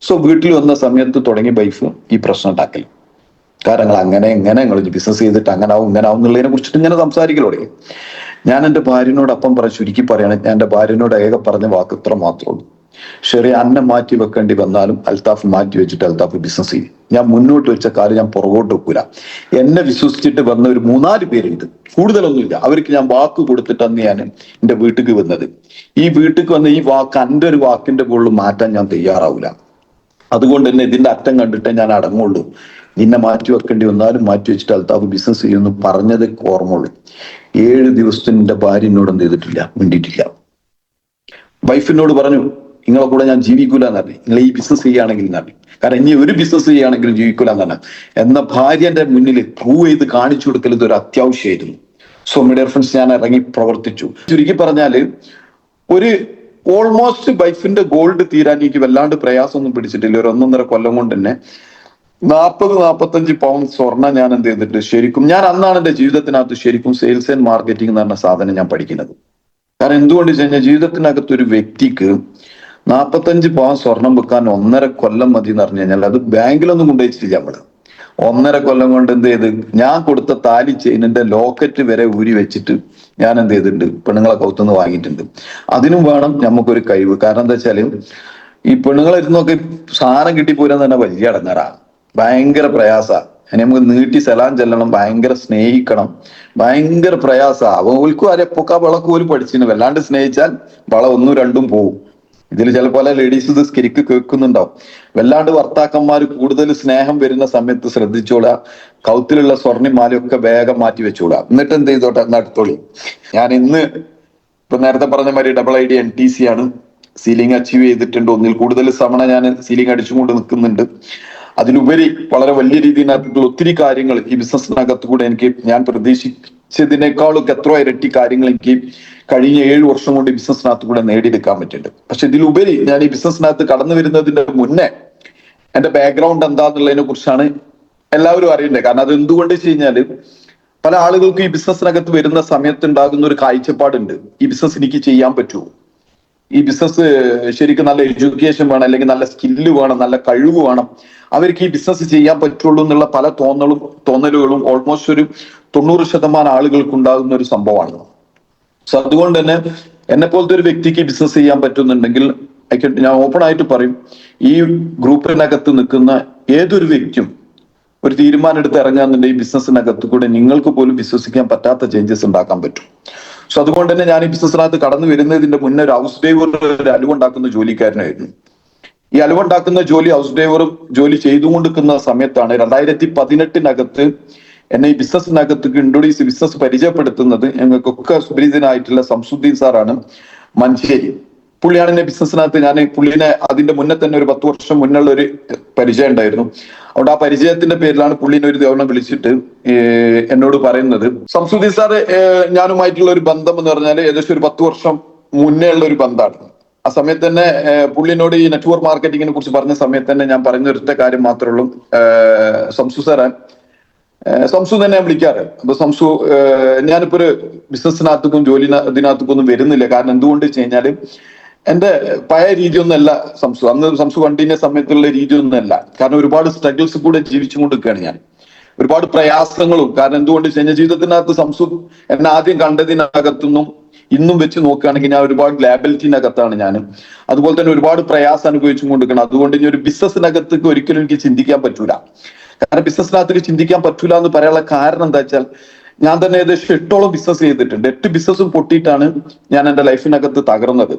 So വീട്ടിൽ വന്ന സമയത്ത് തുടങ്ങി വൈഫ് ഈ പ്രശ്നം ഉണ്ടാക്കൽ. കാരണം നിങ്ങൾ അങ്ങനെ എങ്ങനെ നിങ്ങൾ ബിസിനസ് ചെയ്തിട്ട് അങ്ങനെ ആവും ഇങ്ങനെ ആവും എന്നുള്ളതിനെ കുറിച്ചിട്ട് ഇങ്ങനെ സംസാരിക്കൽ തുടങ്ങി. ഞാൻ എൻ്റെ ഭാര്യനോടൊപ്പം ചുരുക്കി പറയാണ്, ഞാൻ എൻ്റെ ഭാര്യനോട് ഏക പറഞ്ഞ വാക്ക് ഇത്ര മാത്രമേ ഉള്ളൂ: ഷെറി, അന്നെ മാറ്റി വെക്കേണ്ടി വന്നാലും അൽത്താഫ് മാറ്റി വെച്ചിട്ട് അൽത്താഫ് ബിസിനസ് ചെയ്യും. ഞാൻ മുന്നോട്ട് വെച്ച കാര്യം ഞാൻ പുറകോട്ട് വെക്കൂല. എന്നെ വിശ്വസിച്ചിട്ട് വന്ന ഒരു 3-4 പേരുണ്ട്, കൂടുതലൊന്നുമില്ല. അവർക്ക് ഞാൻ വാക്ക് കൊടുത്തിട്ട് അന്ന് ഞാൻ എൻ്റെ വീട്ടിലേക്ക് വന്നത്. ഈ വീട്ടിലേക്ക് വന്ന ഈ വാക്ക് എൻ്റെ ഒരു വാക്കിന്റെ മുകളിൽ മാറ്റാൻ ഞാൻ തയ്യാറാവില്ല. അതുകൊണ്ട് തന്നെ ഇതിന്റെ അറ്റം കണ്ടിട്ടേ ഞാൻ അടങ്ങുള്ളൂ. നിന്നെ മാറ്റി വെക്കേണ്ടി വന്നാലും മാറ്റി വെച്ചിട്ട് അൽത്താഫ് ബിസിനസ് ചെയ്യുമെന്ന് പറഞ്ഞത് ഓർമ്മയുള്ളൂ. 7 ദിവസത്തിന് എൻ്റെ ഭാര്യ എന്നോട് എന്ത് ചെയ്തിട്ടില്ല, മിണ്ടിയിട്ടില്ല. വൈഫിനോട് പറഞ്ഞു, നിങ്ങളെ കൂടെ ഞാൻ ജീവിക്കൂല എന്ന് പറഞ്ഞു, നിങ്ങൾ ഈ ബിസിനസ് ചെയ്യുകയാണെങ്കിൽ എന്ന് പറഞ്ഞു. കാരണം ഇനി ഒരു ബിസിനസ് ചെയ്യുകയാണെങ്കിലും ജീവിക്കൂല എന്ന് പറഞ്ഞു. എന്ന ഭാര്യന്റെ മുന്നിൽ പ്രൂവ് ചെയ്ത് കാണിച്ചു കൊടുക്കൽ ഇതൊരു അത്യാവശ്യമായിരുന്നു. സോ മൈ ഡിയർ ഫ്രണ്ട്സ്, ഞാൻ ഇറങ്ങി പ്രവർത്തിച്ചു. ചുരുക്കി പറഞ്ഞാല് ഒരു ഓൾമോസ്റ്റ് വൈഫിന്റെ ഗോൾഡ് തീരാൻ എനിക്ക് വല്ലാണ്ട് പ്രയാസമൊന്നും പിടിച്ചിട്ടില്ല. ഒരു 1.5 കൊല്ലം കൊണ്ട് തന്നെ 40-45 പൗണ്ട് സ്വർണ്ണ ഞാൻ എന്ത് ചെയ്തിട്ട് ശരിക്കും ഞാൻ അന്നാണ് എൻ്റെ ജീവിതത്തിനകത്ത് ശരിക്കും സെയിൽസ് ആൻഡ് മാർക്കറ്റിംഗ് എന്ന് പറഞ്ഞ സാധനം ഞാൻ പഠിക്കുന്നത്. കാരണം എന്തുകൊണ്ട് വെച്ച് കഴിഞ്ഞാൽ ജീവിതത്തിനകത്ത് ഒരു വ്യക്തിക്ക് 45 പവൻ സ്വർണം വെക്കാൻ 1.5 കൊല്ലം മതി എന്ന് പറഞ്ഞു കഴിഞ്ഞാൽ അത് ബാങ്കിലൊന്നും കൊണ്ടുവച്ചിട്ടില്ല നമ്മള്. 1.5 കൊല്ലം കൊണ്ട് എന്ത് ചെയ്ത് ഞാൻ കൊടുത്ത താലി ചെയിനിന്റെ ലോക്കറ്റ് വരെ ഊരി വെച്ചിട്ട് ഞാൻ എന്ത് ചെയ്തിട്ടുണ്ട്, പെണ്ണുങ്ങളെ കൗത്തുനിന്ന് വാങ്ങിയിട്ടുണ്ട്. അതിനും വേണം നമുക്കൊരു കഴിവ്. കാരണം എന്താ വെച്ചാല് ഈ പെണ്ണുങ്ങളെ ഇരുന്നൊക്കെ സാധനം കിട്ടിപ്പോരാൻ തന്നെ വലിയ അടങ്ങാറാണ്, ഭയങ്കര പ്രയാസ. അതിന് നമുക്ക് നീട്ടി സലാം ചെല്ലണം, ഭയങ്കര സ്നേഹിക്കണം, ഭയങ്കര പ്രയാസ. അവൾക്കും അരപ്പൊക്കെ വളക്ക് പോലും പഠിച്ചിരുന്നു. വല്ലാണ്ട് സ്നേഹിച്ചാൽ വള 1-2 പോവും. ഇതിൽ ചിലപ്പോൾ ലേഡീസ് ഇത് സ്കരിക്ക് കേൾക്കുന്നുണ്ടാവും. വല്ലാണ്ട് ഭർത്താക്കന്മാർ കൂടുതൽ സ്നേഹം വരുന്ന സമയത്ത് ശ്രദ്ധിച്ചോളാ, കൗത്തിലുള്ള സ്വർണ്ണിമാലയൊക്കെ വേഗം മാറ്റി വെച്ചോളാ. എന്നിട്ട് എന്ത് ചെയ്തോട്ടെ, എന്നാ എടുത്തോളി. ഞാൻ ഇന്ന് ഇപ്പൊ നേരത്തെ പറഞ്ഞ മാതിരി ഡബിൾ ID NTC ആണ്, സീലിംഗ് അച്ചീവ് ചെയ്തിട്ടുണ്ട്. 1-ൽ കൂടുതൽ തവണ ഞാൻ സീലിംഗ് അടിച്ചുകൊണ്ട് നിൽക്കുന്നുണ്ട്. അതിലുപരി വളരെ വലിയ രീതിയിനകത്തുള്ള ഒത്തിരി കാര്യങ്ങൾ ഈ ബിസിനസ്സിനകത്ത് കൂടെ ഞാൻ പ്രതീക്ഷിച്ചതിനേക്കാളൊക്കെ എത്രയോ ഇരട്ടി കാര്യങ്ങൾ എനിക്ക് കഴിഞ്ഞ 7 വർഷം കൊണ്ട് ഈ ബിസിനസ്സിനകത്ത് കൂടെ നേടിയെടുക്കാൻ പറ്റുന്നുണ്ട്. പക്ഷെ ഇതിലുപരി ഞാൻ ഈ ബിസിനസ്സിനകത്ത് കടന്നു വരുന്നതിന്റെ മുന്നേ എന്റെ ബാക്ക്ഗ്രൗണ്ട് എന്താന്നുള്ളതിനെ കുറിച്ചാണ് എല്ലാവരും അറിയേണ്ടത്. കാരണം അത് എന്തുകൊണ്ട് വെച്ച് കഴിഞ്ഞാല് പല ആളുകൾക്കും ഈ ബിസിനസ്സിനകത്ത് വരുന്ന സമയത്ത് ഉണ്ടാകുന്ന ഒരു കാഴ്ചപ്പാടുണ്ട്, ഈ ബിസിനസ് എനിക്ക് ചെയ്യാൻ പറ്റുമോ, ഈ ബിസിനസ് ശരിക്കും നല്ല എഡ്യൂക്കേഷൻ വേണം, അല്ലെങ്കിൽ നല്ല സ്കില്ല് വേണം, നല്ല കഴിവ് വേണം, അവർക്ക് ഈ ബിസിനസ് ചെയ്യാൻ പറ്റുള്ളൂ എന്നുള്ള പല തോന്നലുകളും ഓൾമോസ്റ്റ് ഒരു 90% ആളുകൾക്ക് ഉണ്ടാകുന്ന ഒരു സംഭവമാണ്. സോ അതുകൊണ്ട് തന്നെ എന്നെ പോലത്തെ ഒരു വ്യക്തിക്ക് ബിസിനസ് ചെയ്യാൻ പറ്റുന്നുണ്ടെങ്കിൽ ഞാൻ ഓപ്പൺ ആയിട്ട് പറയും, ഈ ഗ്രൂപ്പിനകത്ത് നിൽക്കുന്ന ഏതൊരു വ്യക്തിയും ഒരു തീരുമാനം എടുത്ത് ഇറങ്ങാന്നുണ്ടെങ്കിൽ ഈ ബിസിനസ്സിനകത്ത് കൂടെ നിങ്ങൾക്ക് പോലും വിശ്വസിക്കാൻ പറ്റാത്ത ചേഞ്ചസ് ഉണ്ടാക്കാൻ പറ്റും. സോ അതുകൊണ്ട് തന്നെ ഞാൻ ഈ ബിസിനസ്സിനകത്ത് കടന്നു വരുന്നതിന്റെ മുന്നേ ഒരു ഹൗസ് ഡ്രൈവർ, ഒരു അലുവുണ്ടാക്കുന്ന ജോലിക്കാരനായിരുന്നു. ഈ അലുവുണ്ടാക്കുന്ന ഹൗസ് ഡ്രൈവറും ജോലി ചെയ്തുകൊണ്ടിരിക്കുന്ന സമയത്താണ് 2018 എന്നെ ഈ ബിസിനസ്സിനകത്ത് ഇൻട്രൊഡ്യൂസ് ബിസിനസ് പരിചയപ്പെടുത്തുന്നത് ഞങ്ങൾക്കൊക്കെ സുപരിചിതനായിട്ടുള്ള സംസുദ്ദീൻ സാറാണ്, മഞ്ചേരി. പുള്ളിയാണ് എന്നെ ബിസിനസ്സിനകത്ത്, ഞാൻ പുള്ളിനെ അതിന്റെ മുന്നേ തന്നെ ഒരു 10 വർഷം മുന്നുള്ള ഒരു പരിചയം ഉണ്ടായിരുന്നു. അതുകൊണ്ട് ആ പരിചയത്തിന്റെ പേരിലാണ് പുള്ളിനെ ഒരു തവണ വിളിച്ചിട്ട് എന്നോട് പറയുന്നത്, സംസുദ്ദീൻ സാറ് ഞാനുമായിട്ടുള്ള ഒരു ബന്ധം എന്ന് പറഞ്ഞാൽ ഏകദേശം ഒരു 10 വർഷം മുന്നേ ഉള്ള ഒരു ബന്ധമാണ്. ആ സമയത്ത് തന്നെ പുള്ളിനോട് ഈ നെറ്റ്വർക്ക് മാർക്കറ്റിങ്ങിനെ കുറിച്ച് പറഞ്ഞ സമയത്ത് തന്നെ ഞാൻ പറഞ്ഞ ഒരൊറ്റ കാര്യം മാത്രമേ ഉള്ളൂ, സംസു തന്നെ ഞാൻ വിളിക്കാറ്. അപ്പൊ സംസു, ഞാനിപ്പോ ഒരു ബിസിനസ്സിനകത്തേക്കും ഇതിനകത്തേക്കൊന്നും വരുന്നില്ല. കാരണം എന്തുകൊണ്ട് വെച്ച് കഴിഞ്ഞാല് എന്റെ പഴയ രീതിയൊന്നുമല്ല അന്ന് സംസു കണ്ടിന്യ സമയത്തുള്ള രീതിയൊന്നുമല്ല. കാരണം ഒരുപാട് സ്ട്രഗിൾസ് കൂടെ ജീവിച്ചുകൊണ്ടിരിക്കുകയാണ് ഞാൻ, ഒരുപാട് പ്രയാസങ്ങളും. കാരണം എന്തുകൊണ്ട് വെച്ച് കഴിഞ്ഞാൽ ജീവിതത്തിനകത്ത് സംസു എന്നെ ആദ്യം കണ്ടതിനകത്തുനിന്നും ഇന്നും വെച്ച് നോക്കുകയാണെങ്കിൽ ഞാൻ ഒരുപാട് ലാബിലിറ്റിനകത്താണ് ഞാൻ. അതുപോലെ തന്നെ ഒരുപാട് പ്രയാസം അനുഭവിച്ചു കൊണ്ടിരിക്കണം. അതുകൊണ്ട് ഇനി ഒരു ബിസിനസ്സിനകത്തേക്ക് ഒരിക്കലും എനിക്ക് ചിന്തിക്കാൻ പറ്റൂല. കാരണം ബിസിനസ്സിനകത്തേക്ക് ചിന്തിക്കാൻ പറ്റൂല എന്ന് പറയാനുള്ള കാരണം എന്താ വെച്ചാൽ ഞാൻ തന്നെ ഏകദേശം 8ഓളം ബിസിനസ് ചെയ്തിട്ടുണ്ട്. 8 ബിസിനസ്സും പൊട്ടിയിട്ടാണ് ഞാൻ എന്റെ ലൈഫിനകത്ത് തകർന്നത്.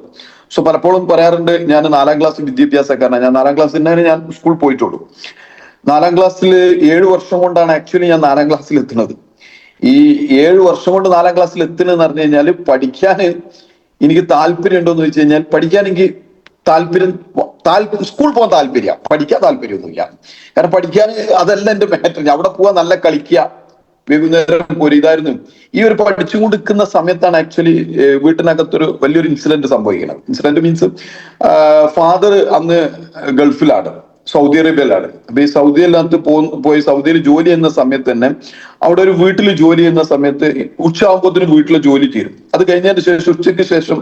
സോ പലപ്പോഴും പറയാറുണ്ട്, ഞാൻ 4ാം ക്ലാസ് വിദ്യാഭ്യാസക്കാരനാണ്. ഞാൻ 4ാം ക്ലാസ്സിൽ തന്നെ ഞാൻ സ്കൂൾ പോയിട്ടുള്ളൂ. 4ാം ക്ലാസ്സിൽ 7 വർഷം കൊണ്ടാണ് ആക്ച്വലി ഞാൻ 4ാം ക്ലാസ്സിൽ എത്തുന്നത്. ഈ 7 വർഷം കൊണ്ട് 4ാം ക്ലാസ്സിൽ എത്തുന്നതെന്ന് പറഞ്ഞു കഴിഞ്ഞാൽ പഠിക്കാൻ എനിക്ക് താല്പര്യം ഉണ്ടോ എന്ന് വെച്ച് കഴിഞ്ഞാൽ പഠിക്കാൻ എനിക്ക് സ്കൂൾ പോകാൻ താല്പര്യം, പഠിക്കാൻ താല്പര്യമൊന്നുമില്ല. കാരണം പഠിക്കാൻ അതല്ല എന്റെ മാറ്റർ. അവിടെ പോവാൻ നല്ല കളിക്കുക, വൈകുന്നേരം ഒരു ഇതായിരുന്നു. ഈ ഒരു പഠിച്ചുകൊണ്ടിരിക്കുന്ന സമയത്താണ് ആക്ച്വലി വീട്ടിനകത്തൊരു വലിയൊരു ഇൻസിഡന്റ് സംഭവിക്കുന്നത്. ഇൻസിഡന്റ് മീൻസ് ഫാദർ അന്ന് ഗൾഫിലാണ്, സൗദി അറേബ്യയിലാണ്. അപ്പൊ ഈ സൗദിയിനകത്ത് പോയി സൗദിയിൽ ജോലി ചെയ്യുന്ന സമയത്ത് തന്നെ അവിടെ ഒരു വീട്ടിൽ ജോലി ചെയ്യുന്ന സമയത്ത് ഉച്ചയാകുമ്പോഴത്തേനും വീട്ടിലെ ജോലി തീരും. അത് കഴിഞ്ഞതിന് ശേഷം ഉച്ചയ്ക്ക് ശേഷം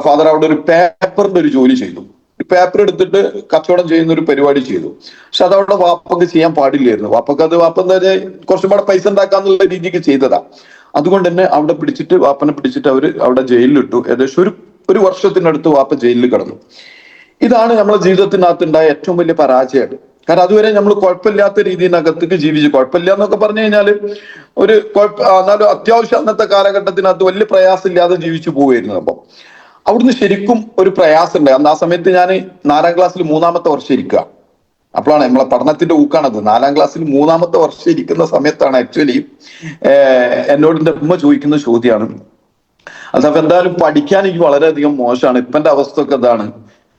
ഫാദർ അവിടെ ഒരു പേപ്പറിന്റെ ഒരു ജോലി ചെയ്തു. പേപ്പർ എടുത്തിട്ട് കച്ചവടം ചെയ്യുന്ന ഒരു പരിപാടി ചെയ്തു. പക്ഷെ അതവിടെ വാപ്പക്ക് ചെയ്യാൻ പാടില്ലായിരുന്നു. വാപ്പക്ക് അത് വാപ്പ എന്താ കുറച്ചും കൂടെ പൈസ ഉണ്ടാക്കാന്നുള്ള രീതിക്ക് ചെയ്തതാ. അതുകൊണ്ട് തന്നെ അവിടെ പിടിച്ചിട്ട് വാപ്പനെ പിടിച്ചിട്ട് അവര് അവിടെ ജയിലിലിട്ടു. ഏകദേശം ഒരു വർഷത്തിനടുത്ത് വാപ്പ ജയിലിൽ കിടന്നു. ഇതാണ് നമ്മുടെ ജീവിതത്തിനകത്തുണ്ടായ ഏറ്റവും വലിയ പരാജയം. കാരണം അതുവരെ നമ്മൾ കുഴപ്പമില്ലാത്ത രീതിയിനകത്തേക്ക് ജീവിച്ചു. കുഴപ്പമില്ല എന്നൊക്കെ പറഞ്ഞു കഴിഞ്ഞാല് എന്നാലും അത്യാവശ്യം അന്നത്തെ കാലഘട്ടത്തിനകത്ത് വലിയ പ്രയാസമില്ലാതെ ജീവിച്ചു പോവുമായിരുന്നു. അപ്പം അവിടുന്ന് ശരിക്കും ഒരു പ്രയാസം ഉണ്ട്. അന്ന് ആ സമയത്ത് ഞാൻ 4ാം ക്ലാസ്സിൽ 3ാമത്തെ വർഷം ഇരിക്കുക. അപ്പോഴാണ് നമ്മളെ പഠനത്തിന്റെ ഊക്കാണത്. 4ാം ക്ലാസ്സിൽ 3ാമത്തെ വർഷം ഇരിക്കുന്ന സമയത്താണ് ആക്ച്വലി എന്നോട് എന്റെ ഉമ്മ ചോദിക്കുന്ന ചോദ്യമാണ്, അതപ്പോ എന്തായാലും പഠിക്കാൻ എനിക്ക് വളരെയധികം മോശമാണ്, ഇപ്പന്റെ അവസ്ഥ ഒക്കെ എന്താണ്,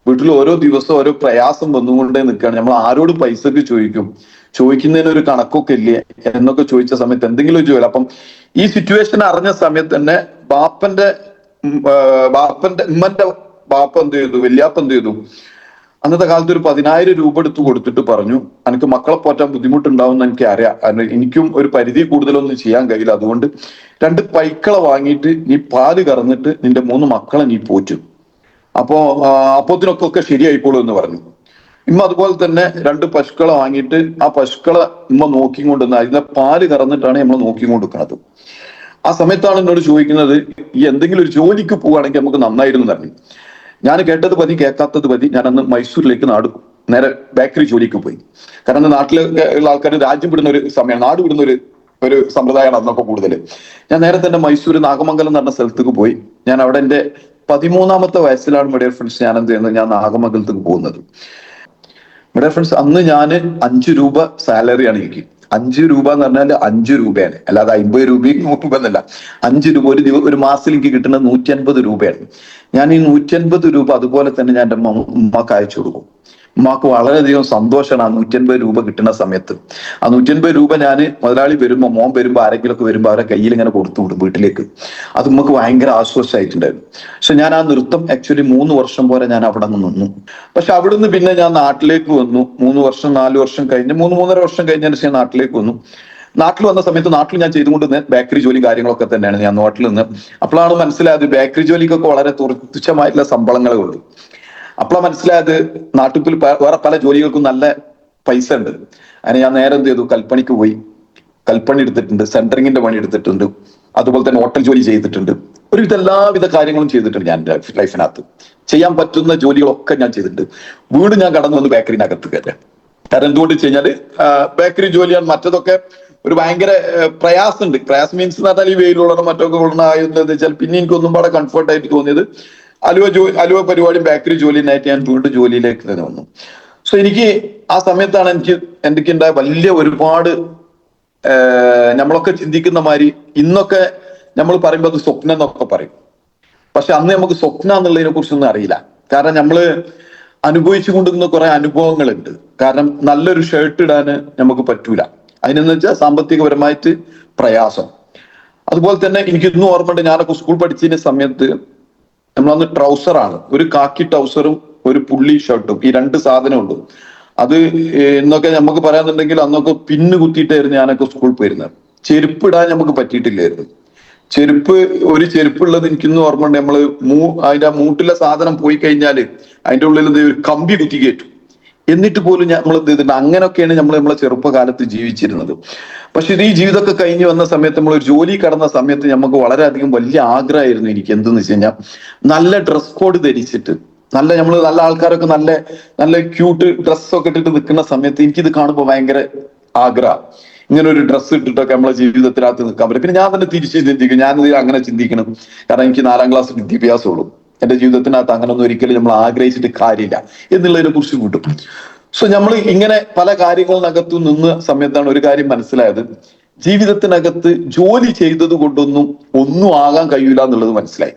വീട്ടിൽ ഓരോ ദിവസവും ഓരോ പ്രയാസം വന്നുകൊണ്ടേ നിൽക്കുകയാണ്, നമ്മൾ ആരോട് പൈസക്ക് ചോദിക്കുന്നതിന് ഒരു കണക്കൊക്കെ ഇല്ലേ എന്നൊക്കെ ചോദിച്ച സമയത്ത് എന്തെങ്കിലും ഒരു ജോലി. അപ്പം ഈ സിറ്റുവേഷൻ അറിഞ്ഞ സമയത്ത് തന്നെ ബാപ്പന്റെ ഉമ്മന്റെ ബാപ്പ എന്ത് ചെയ്തു, വല്യാപ്പ എന്ത് ചെയ്തു, അന്നത്തെ കാലത്ത് ഒരു 10,000 രൂപ എടുത്ത് കൊടുത്തിട്ട് പറഞ്ഞു, എനിക്ക് മക്കളെ പോറ്റാൻ ബുദ്ധിമുട്ടുണ്ടാവും എന്ന് എനിക്ക് അറിയാം, കാരണം എനിക്കും ഒരു പരിധി കൂടുതലൊന്നും ചെയ്യാൻ കഴിയില്ല, അതുകൊണ്ട് 2 പൈക്കളെ വാങ്ങിയിട്ട് നീ പാല് കറന്നിട്ട് നിന്റെ 3 മക്കളെ നീ പോറ്റും, അപ്പോത്തിനൊക്കെ ശരിയായിക്കോളൂ എന്ന് പറഞ്ഞു. ഇമ്മ അതുപോലെ തന്നെ 2 പശുക്കളെ വാങ്ങിയിട്ട് ആ പശുക്കളെ ഉമ്മ നോക്കിക്കൊണ്ടിരുന്നത്, അതിന്റെ പാല് കറന്നിട്ടാണ് നമ്മൾ നോക്കിക്കൊണ്ടിരിക്കുന്നത്. ആ സമയത്താണ് എന്നോട് ചോദിക്കുന്നത്, ഈ എന്തെങ്കിലും ഒരു ജോലിക്ക് പോവുകയാണെങ്കിൽ നമുക്ക് നന്നായിരുന്നു പറഞ്ഞു. ഞാൻ കേട്ടത് മതി കേൾക്കാത്തത് മതി, ഞാൻ അന്ന് മൈസൂരിലേക്ക് നേരെ ബേക്കറി ജോലിക്ക് പോയി. കാരണം നാട്ടിലെ ഉള്ള ആൾക്കാർ രാജ്യം വിടുന്ന ഒരു സമയമാണ്, നാട് വിടുന്ന ഒരു സമ്പ്രദായമാണ് അന്നൊക്കെ കൂടുതൽ. ഞാൻ നേരെ തന്നെ മൈസൂർ നാഗമംഗലം എന്ന് പറഞ്ഞ സ്ഥലത്തേക്ക് പോയി. ഞാൻ അവിടെ എന്റെ 13ാമത്തെ വയസ്സിലാണ് മീഡിയ ഫ്രണ്ട്സ് ഞാൻ എന്ത് ചെയ്യുന്നത്, ഞാൻ നാഗമംഗലത്തേക്ക് പോകുന്നത്. മീഡിയ ഫ്രണ്ട്സ് അന്ന് ഞാൻ 5 രൂപ സാലറിയാണ് എനിക്ക്. 5 രൂപ എന്ന് പറഞ്ഞാൽ 5 രൂപയാണ്, അല്ലാതെ 50 രൂപയും 100 രൂപ എന്നല്ല. 5 രൂപ ഒരു മാസത്തിൽ എനിക്ക് കിട്ടുന്നത് 150 രൂപയാണ്. ഞാൻ ഈ 150 രൂപ അതുപോലെ തന്നെ ഞാൻ എൻ്റെ ഉമ്മക്ക് അയച്ചു കൊടുക്കും. ഉമ്മാക്ക് വളരെയധികം സന്തോഷമാണ് ആ 150 രൂപ കിട്ടുന്ന സമയത്ത്. ആ 150 രൂപ ഞാൻ മുതലാളി വരുമ്പോ, മോൻ വരുമ്പോ, ആരെങ്കിലും ഒക്കെ വരുമ്പോ അവരെ കയ്യിൽ ഇങ്ങനെ കൊടുത്തു വിടും വീട്ടിലേക്ക്. അത് ഉമ്മക്ക് ഭയങ്കര ആശ്വാസമായിട്ടുണ്ടായിരുന്നു. പക്ഷെ ഞാൻ ആ നൃത്തം ആക്ച്വലി 3 വർഷം പോലെ ഞാൻ അവിടെ നിന്നു. പക്ഷെ അവിടുന്ന് പിന്നെ ഞാൻ നാട്ടിലേക്ക് വന്നു. 3 വർഷം 4 വർഷം കഴിഞ്ഞ് 3-3.5 വർഷം കഴിഞ്ഞതിന് ശേഷം നാട്ടിലേക്ക് വന്നു. നാട്ടിൽ വന്ന സമയത്ത് നാട്ടിൽ ഞാൻ ചെയ്തുകൊണ്ടിരുന്ന ബേക്കറി ജോലി കാര്യങ്ങളൊക്കെ തന്നെയാണ് ഞാൻ നാട്ടിൽ നിന്ന്. അപ്പോഴാണ് മനസ്സിലായത് ബേക്കറി ജോലിക്കൊക്കെ വളരെ തുച്ഛമായിട്ടുള്ള ശമ്പളങ്ങളേ ഉള്ളൂ. അപ്പോഴാണ് മനസ്സിലായത് നാട്ടിൽ വേറെ പല ജോലികൾക്കും നല്ല പൈസ ഉണ്ട്. അതിന് ഞാൻ നേരെ എന്ത് ചെയ്തു, കൽപ്പണിക്ക് പോയി. കൽപ്പണി എടുത്തിട്ടുണ്ട്, സെന്ററിങ്ങിന്റെ പണി എടുത്തിട്ടുണ്ട്, അതുപോലെ തന്നെ ഹോട്ടൽ ജോലി ചെയ്തിട്ടുണ്ട്. ഒരുവിധ എല്ലാവിധ കാര്യങ്ങളും ചെയ്തിട്ടുണ്ട് ഞാൻ എൻ്റെ ലൈഫിനകത്ത്. ചെയ്യാൻ പറ്റുന്ന ജോലികളൊക്കെ ഞാൻ ചെയ്തിട്ടുണ്ട്. വീട് ഞാൻ കടന്നു വന്ന് ബേക്കറിനകത്ത് കയറ്റാം. കാരണം എന്തുകൊണ്ട് വെച്ച് കഴിഞ്ഞാല് ബേക്കറി ജോലിയാണ്, മറ്റതൊക്കെ ഒരു ഭയങ്കര പ്രയാസമുണ്ട്. പ്രയാസം മീൻസ് എന്ന് പറഞ്ഞാൽ ഈ വെയിലുള്ളതും മറ്റൊക്കെ കൊണ്ടായെന്ന് വെച്ചാൽ പിന്നെ എനിക്കൊന്നും പാടെ കംഫർട്ടായിട്ട് തോന്നിയത് അലുവ പരിപാടിയും ബേക്കറി ജോലിനായിട്ട് ഞാൻ വീണ്ടും ജോലിയിലേക്ക് തന്നെ വന്നു. സോ എനിക്ക് ആ സമയത്താണ് എനിക്ക് ഉണ്ടായ വലിയ ഒരുപാട് നമ്മളൊക്കെ ചിന്തിക്കുന്ന മാതിരി ഇന്നൊക്കെ നമ്മൾ പറയുമ്പോൾ അത് സ്വപ്നം എന്നൊക്കെ പറയും. പക്ഷെ അന്ന് നമുക്ക് സ്വപ്നം എന്നുള്ളതിനെ കുറിച്ചൊന്നും അറിയില്ല. കാരണം നമ്മള് അനുഭവിച്ചു കൊണ്ടിരുന്ന കുറെ അനുഭവങ്ങളുണ്ട്. കാരണം നല്ലൊരു ഷർട്ട് ഇടാന് നമുക്ക് പറ്റൂല, അതിനെന്ന് വെച്ചാൽ സാമ്പത്തികപരമായിട്ട് പ്രയാസം. അതുപോലെ തന്നെ എനിക്ക് ഇന്നും ഓർമ്മയുണ്ട്, ഞാനൊക്കെ സ്കൂൾ പഠിച്ചതിന്റെ സമയത്ത് നമ്മളന്ന് ട്രൗസറാണ്, ഒരു കാക്കി ട്രൗസറും ഒരു പുള്ളി ഷർട്ടും, ഈ 2 സാധനം ഉള്ളൂ. അത് ഇന്നൊക്കെ നമുക്ക് പറയാന്നുണ്ടെങ്കിൽ അന്നൊക്കെ പിന്ന് കുത്തിയിട്ടായിരുന്നു ഞാനൊക്കെ സ്കൂളിൽ പോയിരുന്നത്. ചെരുപ്പ് ഇടാൻ നമുക്ക് പറ്റിയിട്ടില്ലായിരുന്നു. ഒരു ചെരുപ്പുള്ളത് എനിക്കിന്നും ഓർമ്മയുണ്ട്. നമ്മള് അതിന്റെ മൂട്ടിലെ സാധനം പോയി കഴിഞ്ഞാല് അതിന്റെ ഉള്ളിൽ ഒരു കമ്പി കുത്തി കയറ്റും. എന്നിട്ട് പോലും നമ്മൾ എന്ത് ചെയ്തിട്ടുണ്ട്, അങ്ങനെയൊക്കെയാണ് നമ്മളെ ചെറുപ്പകാലത്ത് ജീവിച്ചിരുന്നത്. പക്ഷെ ഈ ജീവിതമൊക്കെ കഴിഞ്ഞ് വന്ന സമയത്ത് നമ്മൾ ഒരു ജോലി കടന്ന സമയത്ത് നമുക്ക് വളരെയധികം വലിയ ആഗ്രഹമായിരുന്നു എനിക്ക്. എന്തെന്ന് വെച്ച് കഴിഞ്ഞാൽ നല്ല ഡ്രസ് കോഡ് ധരിച്ചിട്ട് നല്ല ആൾക്കാരൊക്കെ നല്ല ക്യൂട്ട് ഡ്രസ്സൊക്കെ ഇട്ടിട്ട് നിൽക്കുന്ന സമയത്ത് എനിക്കിത് കാണുമ്പോൾ ഭയങ്കര ആഗ്രഹം. ഇങ്ങനെ ഒരു ഡ്രസ്സ് ഇട്ടിട്ടൊക്കെ നമ്മളെ ജീവിതത്തിനകത്ത് നിൽക്കാൻ പറ്റും. പിന്നെ ഞാൻ തന്നെ തിരിച്ച് ചിന്തിക്കും, ഞാനിത് അങ്ങനെ ചിന്തിക്കണം. കാരണം എനിക്ക് 4ാം ക്ലാസ് വിദ്യാഭ്യാസമുള്ളൂ. എന്റെ ജീവിതത്തിനകത്ത് അങ്ങനൊന്നും ഒരിക്കലും നമ്മൾ ആഗ്രഹിച്ചിട്ട് കാര്യമില്ല എന്നുള്ളതിനെ കുറിച്ച് കൂട്ടും. സോ നമ്മൾ ഇങ്ങനെ പല കാര്യങ്ങളിനകത്തു നിന്ന് സമയത്താണ് ഒരു കാര്യം മനസ്സിലായത്, ജീവിതത്തിനകത്ത് ജോലി ചെയ്തത് കൊണ്ടൊന്നും ഒന്നും ആകാൻ കഴിയില്ല എന്നുള്ളത് മനസ്സിലായി.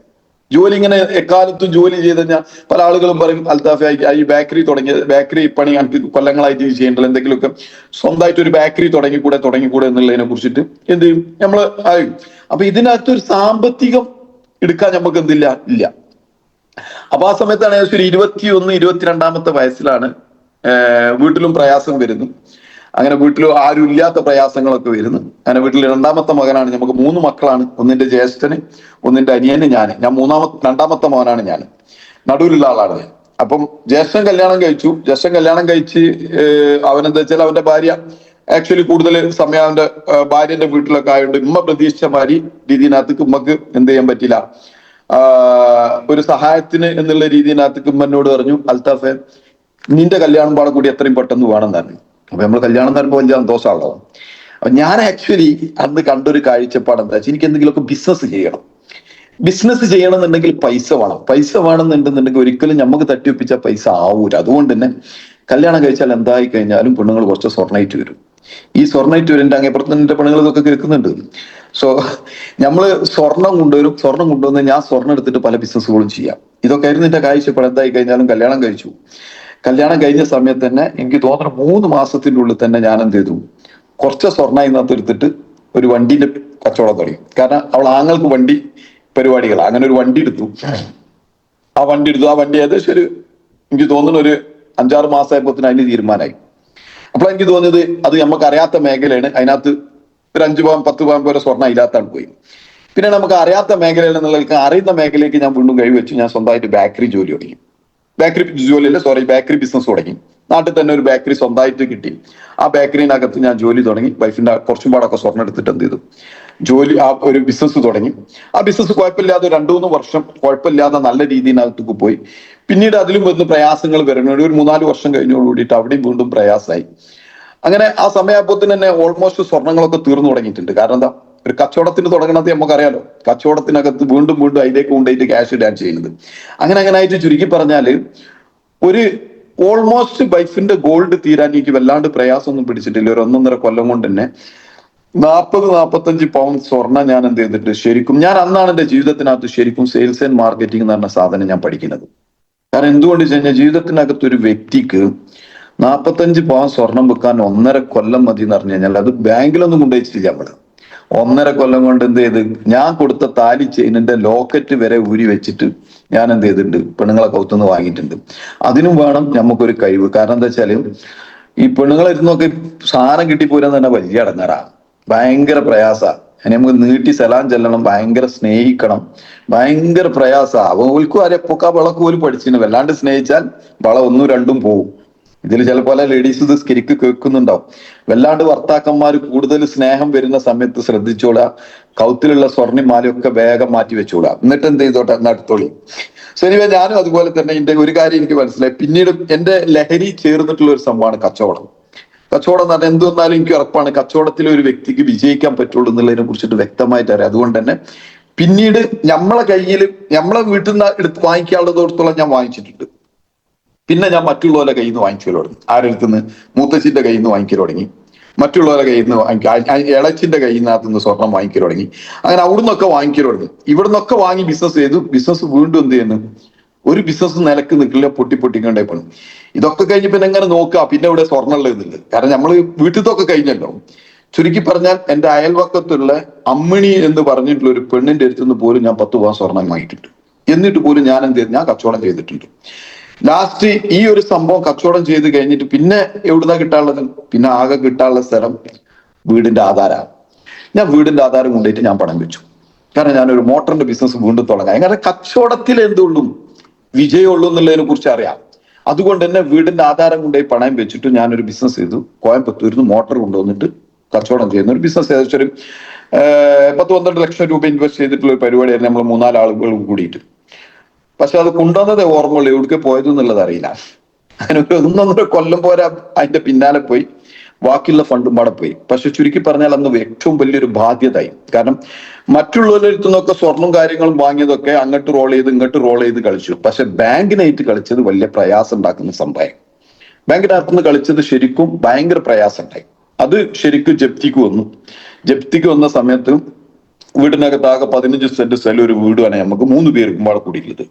ജോലി ഇങ്ങനെ എക്കാലത്തും ജോലി ചെയ്ത് കഴിഞ്ഞാൽ പല ആളുകളും പറയും, അൽത്താഫ ഈ ബേക്കറി പണി എനിക്ക് കൊല്ലങ്ങളായിട്ട് ചെയ്യേണ്ടത്, എന്തെങ്കിലുമൊക്കെ സ്വന്തമായിട്ട് ഒരു ബേക്കറി തുടങ്ങിക്കൂടെ എന്നുള്ളതിനെ കുറിച്ചിട്ട് എന്ത് ചെയ്യും നമ്മള് ആയും. അപ്പൊ ഇതിനകത്തൊരു സാമ്പത്തികം എടുക്കാൻ നമുക്ക് ഇല്ല. അപ്പൊ ആ സമയത്താണ് ഏകദേശം ഒരു 21-22ാമത്തെ വയസ്സിലാണ് വീട്ടിലും പ്രയാസം വരുന്നു. അങ്ങനെ വീട്ടിൽ ആരും ഇല്ലാത്ത പ്രയാസങ്ങളൊക്കെ വരുന്നു. അങ്ങനെ വീട്ടിൽ 2ാമത്തെ മകനാണ്. നമുക്ക് 3 മക്കളാണ്. ഒന്നിന്റെ ജ്യേഷ്ഠന്, ഒന്നിന്റെ അനിയന്, ഞാൻ 2ാമത്തെ മകനാണ്. ഞാൻ നടുവിലുള്ള ആളാണ്. അപ്പം ജ്യേഷ്ഠൻ കല്യാണം കഴിച്ചു. ജ്യേഷ്ഠൻ കല്യാണം കഴിച്ച് അവനെന്താ വെച്ചാൽ അവന്റെ ഭാര്യ ആക്ച്വലി കൂടുതൽ സമയം അവന്റെ ഭാര്യന്റെ വീട്ടിലൊക്കെ ആയതുകൊണ്ട് ഉമ്മ പ്രതീക്ഷിച്ച മാതിരി രീതിനകത്തേക്ക് ഉമ്മക്ക് എന്ത് ചെയ്യാൻ പറ്റില്ല. ഒരു സഹായത്തിന് എന്നുള്ള രീതിനകത്തേക്ക് ഉമ്മ എന്നോട് പറഞ്ഞു, അൽത്താഫെ നിന്റെ കല്യാണം പാടെ കൂടി എത്രയും പെട്ടെന്ന് വേണം തന്നെ. അപ്പൊ നമ്മൾ കല്യാണം തരുമ്പോ വലിയ സന്തോഷമാണല്ലോ. അപ്പൊ ഞാൻ ആക്ച്വലി അന്ന് കണ്ടൊരു കാഴ്ചപ്പാട് എന്താ വെച്ചാൽ എനിക്ക് എന്തെങ്കിലുമൊക്കെ ബിസിനസ് ചെയ്യണം. ബിസിനസ് ചെയ്യണമെന്നുണ്ടെങ്കിൽ പൈസ വേണം. പൈസ വേണമെന്നുണ്ടെന്നുണ്ടെങ്കിൽ ഒരിക്കലും നമുക്ക് തട്ടിയൊപ്പിച്ച പൈസ ആവൂല. അതുകൊണ്ട് തന്നെ കല്യാണം കഴിച്ചാൽ എന്തായി കഴിഞ്ഞാലും പെണ്ണുങ്ങൾ കുറച്ച് സ്വർണ്ണമായിട്ട് വരും. ഈ സ്വർണ്ണമായിട്ട് വരുന്നുണ്ട് അങ്ങേപ്പുറത്ത് എന്റെ പെണ്ണുങ്ങൾ ഇതൊക്കെ കേൾക്കുന്നുണ്ട്. സോ നമ്മള് സ്വർണം കൊണ്ടുവന്ന് ഞാൻ സ്വർണ്ണം എടുത്തിട്ട് പല ബിസിനസ്സുകളും ചെയ്യാം. ഇതൊക്കെ ആയിരുന്നു എന്റെ കാഴ്ചപ്പാട്. എന്തായി കഴിഞ്ഞാലും കല്യാണം കഴിച്ചു. കല്യാണം കഴിഞ്ഞ സമയത്ത് തന്നെ എനിക്ക് തോന്നുന്നു 3 മാസത്തിന്റെ ഉള്ളിൽ തന്നെ ഞാൻ എന്ത് ചെയ്തു, കുറച്ച് സ്വർണ്ണ ഇതിനകത്ത് എടുത്തിട്ട് ഒരു വണ്ടിന്റെ കച്ചവടം തുടങ്ങി. കാരണം അവൾ ആങ്ങൾക്ക് വണ്ടി പരിപാടികൾ, അങ്ങനെ ഒരു വണ്ടി എടുത്തു. ആ വണ്ടി ഏകദേശം എനിക്ക് തോന്നുന്നു ഒരു 5-6 മാസമായപ്പോത്തിന് അതിന് തീരുമാനമായി. അപ്പോൾ എനിക്ക് തോന്നിയത് അത് നമുക്ക് അറിയാത്ത മേഖലയാണ്. അതിനകത്ത് ഒരു 5 പവൻ 10 പവൻ പോലെ സ്വർണ്ണം അതിനകത്താണ് പോയി. പിന്നെ നമുക്ക് അറിയാത്ത മേഖലയിൽ എന്നുള്ളവർക്ക് അറിയുന്ന മേഖലയ്ക്ക് ഞാൻ വീണ്ടും കഴിവെച്ചു. ഞാൻ സ്വന്തമായിട്ട് ബേക്കറി ബിസിനസ് തുടങ്ങി. നാട്ടിൽ തന്നെ ഒരു ബേക്കറി സ്വന്തമായിട്ട് കിട്ടി. ആ ബേക്കറിനകത്ത് ഞാൻ ജോലി തുടങ്ങി. വൈഫിന്റെ കുറച്ചും പാടൊക്കെ സ്വർണ്ണം എടുത്തിട്ട് എന്ത് ചെയ്തു, ആ ഒരു ബിസിനസ് തുടങ്ങി. ആ ബിസിനസ് കുഴപ്പമില്ലാതെ 2-3 വർഷം കുഴപ്പമില്ലാതെ നല്ല രീതിയിനകത്തേക്ക് പോയി. പിന്നീട് അതിലും വന്ന് പ്രയാസങ്ങൾ വരുന്നുണ്ട്. ഒരു 3-4 വർഷം കഴിഞ്ഞോടുകൂടിയിട്ട് അവിടെയും വീണ്ടും പ്രയാസമായി. അങ്ങനെ ആ സമയപ്പോത്തിന് തന്നെ ഓൾമോസ്റ്റ് സ്വർണ്ണങ്ങളൊക്കെ തീർന്നു തുടങ്ങിയിട്ടുണ്ട്. കാരണം എന്താ, ഒരു കച്ചവടത്തിന് തുടങ്ങണത് നമുക്കറിയാലോ. കച്ചവടത്തിനകത്ത് വീണ്ടും അതിലേക്ക് കൊണ്ടുപോയിട്ട് ക്യാഷ് ഇടാൻ ചെയ്യുന്നത്. അങ്ങനെ ആയിട്ട് ചുരുക്കി പറഞ്ഞാല് ഒരു ഓൾമോസ്റ്റ് വൈഫിന്റെ ഗോൾഡ് തീരാൻ എനിക്ക് വല്ലാണ്ട് പ്രയാസമൊന്നും പിടിച്ചിട്ടില്ല. ഒരു 1.5 കൊല്ലം കൊണ്ട് തന്നെ 40-45 പൗൺ സ്വർണ്ണ ഞാൻ എന്ത് ചെയ്തിട്ട് ശരിക്കും ഞാൻ അന്നാണ് എന്റെ ജീവിതത്തിനകത്ത് ശരിക്കും സെയിൽസ് ആൻഡ് മാർക്കറ്റിംഗ് എന്ന് പറഞ്ഞ സാധനം ഞാൻ പഠിക്കുന്നത്. കാരണം എന്തുകൊണ്ട് വെച്ച് കഴിഞ്ഞാൽ ജീവിതത്തിനകത്ത് ഒരു വ്യക്തിക്ക് 45 പവൻ സ്വർണം വെക്കാൻ 1.5 കൊല്ലം മതി എന്ന് പറഞ്ഞു കഴിഞ്ഞാൽ അത് ബാങ്കിലൊന്നും കൊണ്ടുവച്ചിട്ടില്ല നമ്മള്. 1.5 കൊല്ലം കൊണ്ട് എന്ത് ചെയ്ത് ഞാൻ കൊടുത്ത താലി ചെയിനിന്റെ ലോക്കറ്റ് വരെ ഊരി വെച്ചിട്ട് ഞാൻ എന്ത് ചെയ്തിട്ടുണ്ട്, പെണ്ണുങ്ങളെ കൗത്തുനിന്ന് വാങ്ങിയിട്ടുണ്ട്. അതിനും വേണം നമുക്കൊരു കഴിവ്. കാരണം എന്താ വെച്ചാല് ഈ പെണ്ണുങ്ങളെ ഇരുന്നൊക്കെ സാധനം കിട്ടിപ്പോരാന്ന് തന്നെ വലിയ അടങ്ങാറാ, ഭയങ്കര പ്രയാസ. നമുക്ക് നീട്ടി സലാം ചെല്ലണം, ഭയങ്കര സ്നേഹിക്കണം, ഭയങ്കര പ്രയാസ. അവൾക്കും അരപ്പൊക്കെ വളക്ക് പോലും പഠിച്ചിട്ടുണ്ട്. വല്ലാണ്ട് സ്നേഹിച്ചാൽ വള 1-2 പോവും. ഇതിൽ ചിലപ്പോൾ ലേഡീസ് ഇത് സ്കരിക്ക് കേൾക്കുന്നുണ്ടാവും. വല്ലാണ്ട് ഭർത്താക്കന്മാർ കൂടുതൽ സ്നേഹം വരുന്ന സമയത്ത് ശ്രദ്ധിച്ചോളാ, കൗത്തിലുള്ള സ്വർണ്ണിമാലയൊക്കെ വേഗം മാറ്റി വെച്ചോളാ, എന്നിട്ട് എന്ത് ചെയ്തോട്ടെ നടത്തോളി. ശരിവേ ഞാനും അതുപോലെ തന്നെ എന്റെ ഒരു കാര്യം എനിക്ക് മനസ്സിലായി. പിന്നീട് എന്റെ ലഹരി ചേർന്നിട്ടുള്ള ഒരു സംഭവമാണ് കച്ചവടം. കച്ചവടം എന്ന് പറഞ്ഞാൽ എന്തെന്നാലും എനിക്ക് ഉറപ്പാണ് കച്ചവടത്തിൽ ഒരു വ്യക്തിക്ക് വിജയിക്കാൻ പറ്റുള്ളൂ എന്നുള്ളതിനെ കുറിച്ചിട്ട് വ്യക്തമായിട്ട് അറിയാം. അതുകൊണ്ട് തന്നെ പിന്നീട് നമ്മളെ കയ്യിൽ നമ്മളെ വീട്ടിൽ നിന്ന് എടുത്ത് വാങ്ങിക്കാനുള്ളതോടത്തോളം ഞാൻ വാങ്ങിച്ചിട്ടുണ്ട്. പിന്നെ ഞാൻ മറ്റുള്ളവരുടെ കയ്യിൽ നിന്ന് വാങ്ങിക്കൽ തുടങ്ങി. ആരെടുത്തുനിന്ന്, മൂത്തച്ഛന്റെ കയ്യിൽ നിന്ന് വാങ്ങിക്കൽ തുടങ്ങി, മറ്റുള്ളവരുടെ കയ്യിൽ നിന്ന് ഇളച്ചിന്റെ കയ്യിൽ നിന്നകത്തുനിന്ന് സ്വർണം വാങ്ങിക്കൽ തുടങ്ങി. അങ്ങനെ അവിടുന്നൊക്കെ വാങ്ങിക്കൽ തുടങ്ങി. ഇവിടുന്നൊക്കെ വാങ്ങി ബിസിനസ് ചെയ്തു. ബിസിനസ് വീണ്ടും എന്ത് ചെയ്യുന്നു, ഒരു ബിസിനസ് നിലക്ക് നിൽക്കില്ല, പൊട്ടിക്കൊണ്ടേ പോകണം. ഇതൊക്കെ കഴിഞ്ഞ് പിന്നെ എങ്ങനെ നോക്കുക, പിന്നെ ഇവിടെ സ്വർണ്ണം ഉള്ളത്. കാരണം നമ്മൾ വീട്ടിലത്തൊക്കെ കഴിഞ്ഞല്ലോ. ചുരുക്കി പറഞ്ഞാൽ എന്റെ അയൽവക്കത്തുള്ള അമ്മിണി എന്ന് പറഞ്ഞിട്ടുള്ള ഒരു പെണ്ണിന്റെ അടുത്തുനിന്ന് പോലും ഞാൻ 10 പവൻ സ്വർണം വാങ്ങിയിട്ടുണ്ട്. എന്നിട്ട് പോലും ഞാൻ എന്ത് ചെയ്തു, ഞാൻ കച്ചവടം ചെയ്തിട്ടുണ്ട്. ലാസ്റ്റ് ഈ ഒരു സംഭവം കച്ചവടം ചെയ്ത് കഴിഞ്ഞിട്ട് പിന്നെ എവിടുന്നാ കിട്ടാനുള്ളത്, പിന്നെ ആകെ കിട്ടാനുള്ള സ്ഥലം വീടിന്റെ ആധാരമാണ്. ഞാൻ വീടിന്റെ ആധാരം കൊണ്ടുപോയിട്ട് ഞാൻ പണം വെച്ചു. കാരണം ഞാനൊരു മോട്ടറിന്റെ ബിസിനസ് വീണ്ടും തുടങ്ങാം. കാരണം കച്ചവടത്തിൽ എന്തുള്ളൂ വിജയമുള്ളൂ എന്നുള്ളതിനെ കുറിച്ച് അറിയാം. അതുകൊണ്ട് തന്നെ വീടിന്റെ ആധാരം കൊണ്ടുപോയി പണയം വെച്ചിട്ട് ഞാനൊരു ബിസിനസ് ചെയ്തു. കോയമ്പത്തൂരിൽ നിന്ന് മോട്ടർ കൊണ്ടുവന്നിട്ട് കച്ചവടം ചെയ്യുന്ന ഒരു ബിസിനസ്. ഏകദേശം ഒരു 10-12 ലക്ഷം രൂപ ഇൻവെസ്റ്റ് ചെയ്തിട്ടുള്ള ഒരു പരിപാടിയായിരുന്നു നമ്മൾ 3-4 ആളുകൾ കൂടിയിട്ട്. പക്ഷെ അത് കൊണ്ടുവന്നത് ഓർമ്മയുള്ളൂ, എവിടേക്ക് പോയത് എന്നുള്ളത് അറിയില്ല. അങ്ങനെ ഒരു 1.5 കൊല്ലം പോലെ അതിന്റെ പിന്നാലെ പോയി, ബാക്കിയുള്ള ഫണ്ടും പാടെ പോയി. പക്ഷെ ചുരുക്കി പറഞ്ഞാൽ അന്ന് ഏറ്റവും വലിയൊരു ബാധ്യതയായി. കാരണം മറ്റുള്ളവരുടെ അടുത്തു നിന്നൊക്കെ സ്വർണം കാര്യങ്ങളും വാങ്ങിയതൊക്കെ അങ്ങോട്ട് റോൾ ചെയ്ത് ഇങ്ങോട്ട് റോൾ ചെയ്ത് കളിച്ചു. പക്ഷെ ബാങ്കിനായിട്ട് കളിച്ചത് വലിയ പ്രയാസം ഉണ്ടാക്കുന്ന സംഭവം. ബാങ്കിനകത്തുനിന്ന് കളിച്ചത് ശരിക്കും ഭയങ്കര പ്രയാസം ഉണ്ടായി. അത് ശരിക്കും ജപ്തിക്ക് വന്ന സമയത്ത് വീടിനകത്ത് ആകെ 15 സെന്റ് സ്ഥലം ഒരു വീടുമാണ് നമുക്ക് 3 പേർക്കും പാടെ കൂടിയിട്ടുള്ളത്.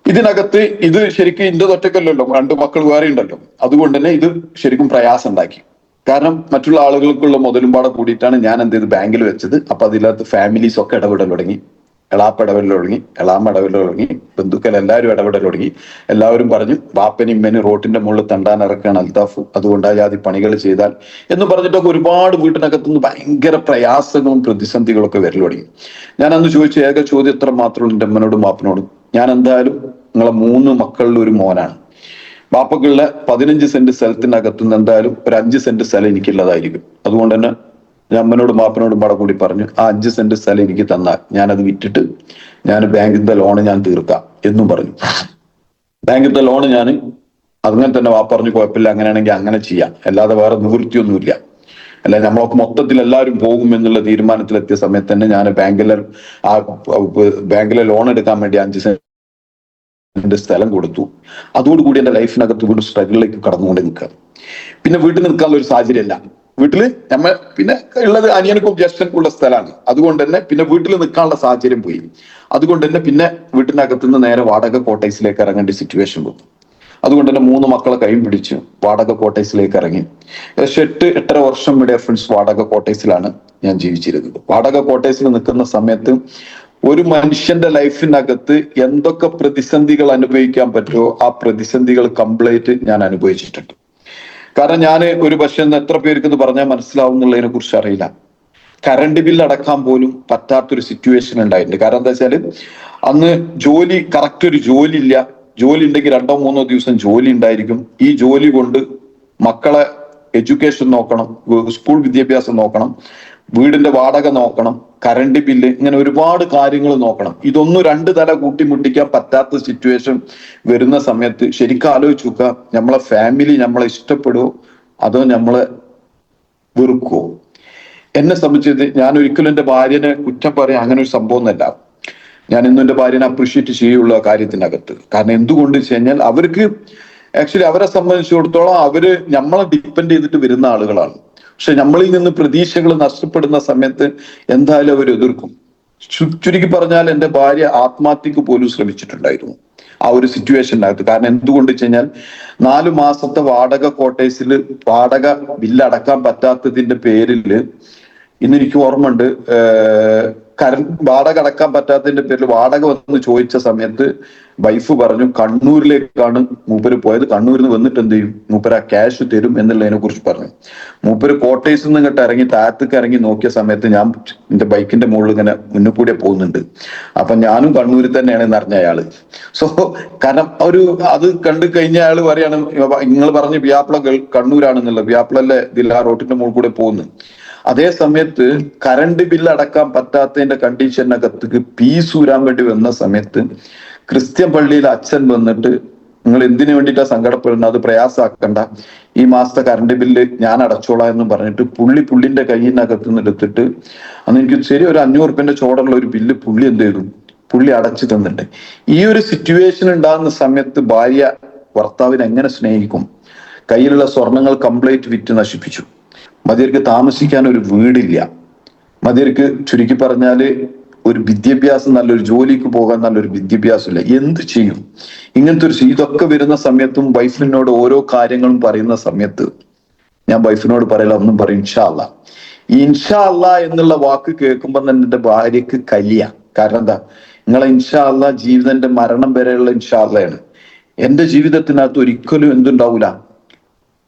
ഇതിനകത്ത് ഇത് ശരിക്കും ഇന്റെ ഒറ്റക്കല്ലല്ലോ, 2 മക്കൾ വേറെ ഉണ്ടല്ലോ. അതുകൊണ്ട് തന്നെ ഇത് ശരിക്കും പ്രയാസം ഉണ്ടാക്കി. കാരണം മറ്റുള്ള ആളുകൾക്കുള്ള മുതലും പാടെ കൂടിയിട്ടാണ് ഞാൻ എന്ത് ചെയ്ത് ബാങ്കിൽ വെച്ചത്. അപ്പൊ അതിനകത്ത് ഫാമിലീസ് ഒക്കെ ഇടപെടൽ തുടങ്ങി, എളാപ്പ ഇടപെടൽ തുടങ്ങി, എളാമ്മ ഇടപെടൽ തുടങ്ങി, ബന്ധുക്കൾ എല്ലാവരും ഇടപെടൽ തുടങ്ങി. എല്ലാവരും പറഞ്ഞു ബാപ്പനും ഇമ്മനും റോട്ടിന്റെ മുകളിൽ തണ്ടാൻ ഇറക്കുകയാണ് അൽത്താഫ്, അതുകൊണ്ട് ആ ജാതി പണികൾ ചെയ്താൽ എന്ന് പറഞ്ഞിട്ടൊക്കെ ഒരുപാട് വീട്ടിനകത്തുനിന്ന് ഭയങ്കര പ്രയാസങ്ങളും പ്രതിസന്ധികളൊക്കെ വരൽ തുടങ്ങി. ഞാൻ അന്ന് ചോദിച്ച ഏക ചോദ്യം എത്ര മാത്രമുള്ളൂ എൻ്റെ അമ്മനോടും ബാപ്പനോടും, ഞാൻ എന്തായാലും നിങ്ങളെ 3 മക്കളിൽ ഒരു മോനാണ്. ബാപ്പക്കുള്ള 15 സെന്റ് സ്ഥലത്തിനകത്ത് നിന്ന് എന്തായാലും ഒരു 5 സെന്റ് സ്ഥലം എനിക്കുള്ളതായിരിക്കും. അതുകൊണ്ട് തന്നെ ഞാൻ അമ്മനോടും ബാപ്പനോടും പാടെ കൂടി പറഞ്ഞു, ആ 5 സെന്റ് സ്ഥലം എനിക്ക് തന്നാൽ ഞാനത് വിറ്റിട്ട് ഞാൻ ബാങ്കിന്റെ ലോണ് ഞാൻ തീർക്കാം എന്നും പറഞ്ഞു. ബാങ്കിന്റെ ലോണ് ഞാൻ അങ്ങനെ തന്നെ വാപ്പ പറഞ്ഞു, കുഴപ്പമില്ല, അങ്ങനെയാണെങ്കിൽ അങ്ങനെ ചെയ്യാം, അല്ലാതെ വേറെ നിവൃത്തിയൊന്നുമില്ല, അല്ല നമ്മളൊക്കെ മൊത്തത്തിൽ എല്ലാവരും പോകും എന്നുള്ള തീരുമാനത്തിലെത്തിയ സമയത്ത് തന്നെ ഞാൻ ബാങ്കിലെ ലോൺ എടുക്കാൻ വേണ്ടി 5 സെന്റ് സ്ഥലം കൊടുത്തു. അതോടുകൂടി എന്റെ ലൈഫിനകത്ത് വീണ്ടും സ്ട്രഗിളിലേക്ക് കടന്നുകൊണ്ട് നിൽക്കുക. പിന്നെ വീട്ടിൽ നിൽക്കാനുള്ള ഒരു സാഹചര്യമല്ല. വീട്ടില് നമ്മൾ പിന്നെ ഉള്ളത് അനിയനക്കും ജ്യേഷ്ഠനും ഉള്ള സ്ഥലമാണ്. അതുകൊണ്ട് തന്നെ പിന്നെ വീട്ടിൽ നിൽക്കാനുള്ള സാഹചര്യം പോയി. അതുകൊണ്ട് തന്നെ പിന്നെ വീട്ടിനകത്തുനിന്ന് നേരെ വാടക കോട്ടേഴ്സിലേക്ക് ഇറങ്ങേണ്ട സിറ്റുവേഷൻ വന്നു. അതുകൊണ്ട് തന്നെ 3 മക്കളെ കൈയും പിടിച്ച് വാടക കോട്ടേഴ്സിലേക്ക് ഇറങ്ങി. ഏകദേശം 8-8.5 വർഷം ഇവിടെ ഫ്രണ്ട്സ് വാടക കോട്ടേഴ്സിലാണ് ഞാൻ ജീവിച്ചിരുന്നത്. വാടക കോട്ടേഴ്സിൽ നിൽക്കുന്ന സമയത്ത് ഒരു മനുഷ്യന്റെ ലൈഫിനകത്ത് എന്തൊക്കെ പ്രതിസന്ധികൾ അനുഭവിക്കാൻ പറ്റുമോ ആ പ്രതിസന്ധികൾ കംപ്ലീറ്റ് ഞാൻ അനുഭവിച്ചിട്ടുണ്ട്. കാരണം ഞാൻ ഒരു പക്ഷേ എത്ര പേർക്ക് ഇത് പറഞ്ഞാൽ മനസ്സിലാവും എന്നുള്ളതിനെ കുറിച്ച് അറിയില്ല. കറണ്ട് ബില്ല് അടക്കാൻ പോലും പറ്റാത്തൊരു സിറ്റുവേഷൻ ഉണ്ടായിട്ടുണ്ട്. കാരണം എന്താ വെച്ചാല് അന്ന് കറക്റ്റ് ഒരു ജോലി ഇല്ല. ജോലി ഉണ്ടെങ്കിൽ 2-3 ദിവസം ജോലി ഉണ്ടായിരിക്കും. ഈ ജോലി കൊണ്ട് മക്കളെ എഡ്യൂക്കേഷൻ നോക്കണം, സ്കൂൾ വിദ്യാഭ്യാസം നോക്കണം, വീടിന്റെ വാടക നോക്കണം, കറണ്ട് ബില്ല്, ഇങ്ങനെ ഒരുപാട് കാര്യങ്ങൾ നോക്കണം. ഇതൊന്നും 2 തല കൂട്ടിമുട്ടിക്കാൻ പറ്റാത്ത സിറ്റുവേഷൻ വരുന്ന സമയത്ത് ശരിക്കും ആലോചിച്ച് നോക്കുക, നമ്മളെ ഫാമിലി നമ്മളെ ഇഷ്ടപ്പെടുവോ അതോ നമ്മളെ വെറുക്കുവോ? എന്നെ സംബന്ധിച്ചത് ഞാൻ ഒരിക്കലും എന്റെ ഭാര്യനെ കുറ്റം പറയാൻ അങ്ങനെ ഒരു സംഭവം ഒന്നല്ല. ഞാൻ ഇന്നും എന്റെ ഭാര്യനെ അപ്രീഷിയേറ്റ് ചെയ്യുള്ള കാര്യത്തിനകത്ത്. കാരണം എന്തുകൊണ്ട് വെച്ച് കഴിഞ്ഞാൽ അവർക്ക് ആക്ച്വലി അവരെ സംബന്ധിച്ചിടത്തോളം അവര് നമ്മളെ ഡിപ്പെൻഡ് ചെയ്തിട്ട് വരുന്ന ആളുകളാണ്. പക്ഷെ നമ്മളിൽ നിന്ന് പ്രതീക്ഷകൾ നഷ്ടപ്പെടുന്ന സമയത്ത് എന്തായാലും അവർ എതിർക്കും. ചുരുക്കി പറഞ്ഞാൽ എന്റെ ഭാര്യ ആത്മഹത്യക്ക് പോലും ശ്രമിച്ചിട്ടുണ്ടായിരുന്നു ആ ഒരു സിറ്റുവേഷനകത്ത്. കാരണം എന്തുകൊണ്ട് വെച്ച് കഴിഞ്ഞാൽ 4 മാസത്തെ വാടക കോട്ടേഴ്സിൽ വാടക ബില്ല് അടക്കാൻ പറ്റാത്തതിന്റെ പേരില് ഇന്ന് എനിക്ക് ഓർമ്മയുണ്ട്, വാടക അടക്കാൻ പറ്റാത്തതിന്റെ പേരിൽ വാടക വന്ന് ചോദിച്ച സമയത്ത് വൈഫ് പറഞ്ഞു കണ്ണൂരിലേക്കാണ് മൂപ്പര് പോയത്, കണ്ണൂരിൽ നിന്ന് വന്നിട്ട് എന്ത് ചെയ്യും, മൂപ്പര് ആ ക്യാഷ് തരും എന്നുള്ളതിനെ കുറിച്ച് പറഞ്ഞു. മൂപ്പര് കോട്ടേഴ്സിൽ നിന്ന് ഇങ്ങോട്ട് ഇറങ്ങി താഴത്തേക്ക് ഇറങ്ങി നോക്കിയ സമയത്ത് ഞാൻ എന്റെ ബൈക്കിന്റെ മുകളിൽ ഇങ്ങനെ മുന്നിൽ കൂടെ പോകുന്നുണ്ട്. അപ്പൊ ഞാനും കണ്ണൂരിൽ തന്നെയാണ് എന്നറിഞ്ഞ അയാള്. സോ കാരണം അത് കണ്ടു കഴിഞ്ഞ അയാള് പറയാണ്, നിങ്ങൾ പറഞ്ഞ വ്യാപ്ല കണ്ണൂരാണെന്നുള്ള വ്യാപ്ലല്ലേ ഇതിൽ ആ റോട്ടിന്റെ മുകളിൽ കൂടെ പോകുന്നു. അതേ സമയത്ത് കറണ്ട് ബില്ല് അടക്കാൻ പറ്റാത്തതിന്റെ കണ്ടീഷനകത്തേക്ക് ഫീസ് ഊരാൻ വേണ്ടി വന്ന സമയത്ത് ക്രിസ്ത്യൻ പള്ളിയിൽ അച്ഛൻ വന്നിട്ട് നിങ്ങൾ എന്തിനു വേണ്ടിയിട്ടാ സങ്കടപ്പെടുന്നത്, അത് പ്രയാസാക്കണ്ട, ഈ മാസത്തെ കറണ്ട് ബില്ല് ഞാൻ അടച്ചോളാം എന്ന് പറഞ്ഞിട്ട് പുള്ളിന്റെ കയ്യിനകത്ത് നിന്ന് എടുത്തിട്ട് അന്ന് എനിക്ക് ശരി ഒരു 500 റുപ്യന്റെ ചോടുള്ള ഒരു ബില്ല് എന്ത് ചെയ്തു, അടച്ചു തന്നിട്ടുണ്ട്. ഈ ഒരു സിറ്റുവേഷൻ ഉണ്ടാകുന്ന സമയത്ത് ഭാര്യ ഭർത്താവിനെ എങ്ങനെ സ്നേഹിക്കും? കയ്യിലുള്ള സ്വർണങ്ങൾ കംപ്ലീറ്റ് വിറ്റ് നശിപ്പിച്ചു. മതിയർക്ക് താമസിക്കാൻ ഒരു വീടില്ല. മതിയർക്ക് ചുരുക്കി പറഞ്ഞാല് ഒരു വിദ്യാഭ്യാസം, നല്ലൊരു ജോലിക്ക് പോകാൻ നല്ലൊരു വിദ്യാഭ്യാസം ഇല്ല. എന്ത് ചെയ്യും? ഇങ്ങനത്തെ ഇതൊക്കെ വരുന്ന സമയത്തും വൈഫിനോട് ഓരോ കാര്യങ്ങളും പറയുന്ന സമയത്ത് ഞാൻ വൈഫിനോട് പറയില്ല, ഒന്നും പറയും ഇൻഷാ അല്ലാ. ഈ ഇൻഷാ അല്ലാ എന്നുള്ള വാക്ക് കേൾക്കുമ്പോൾ തന്നെ എന്റെ ഭാര്യക്ക് കലിയ. കാരണം എന്താ, നിങ്ങളെ ഇൻഷാ അല്ലാ ജീവിതന്റെ മരണം വരെയുള്ള ഇൻഷാ അല്ലയാണ്. എന്റെ ജീവിതത്തിനകത്ത് ഒരിക്കലും എന്തുണ്ടാവൂല,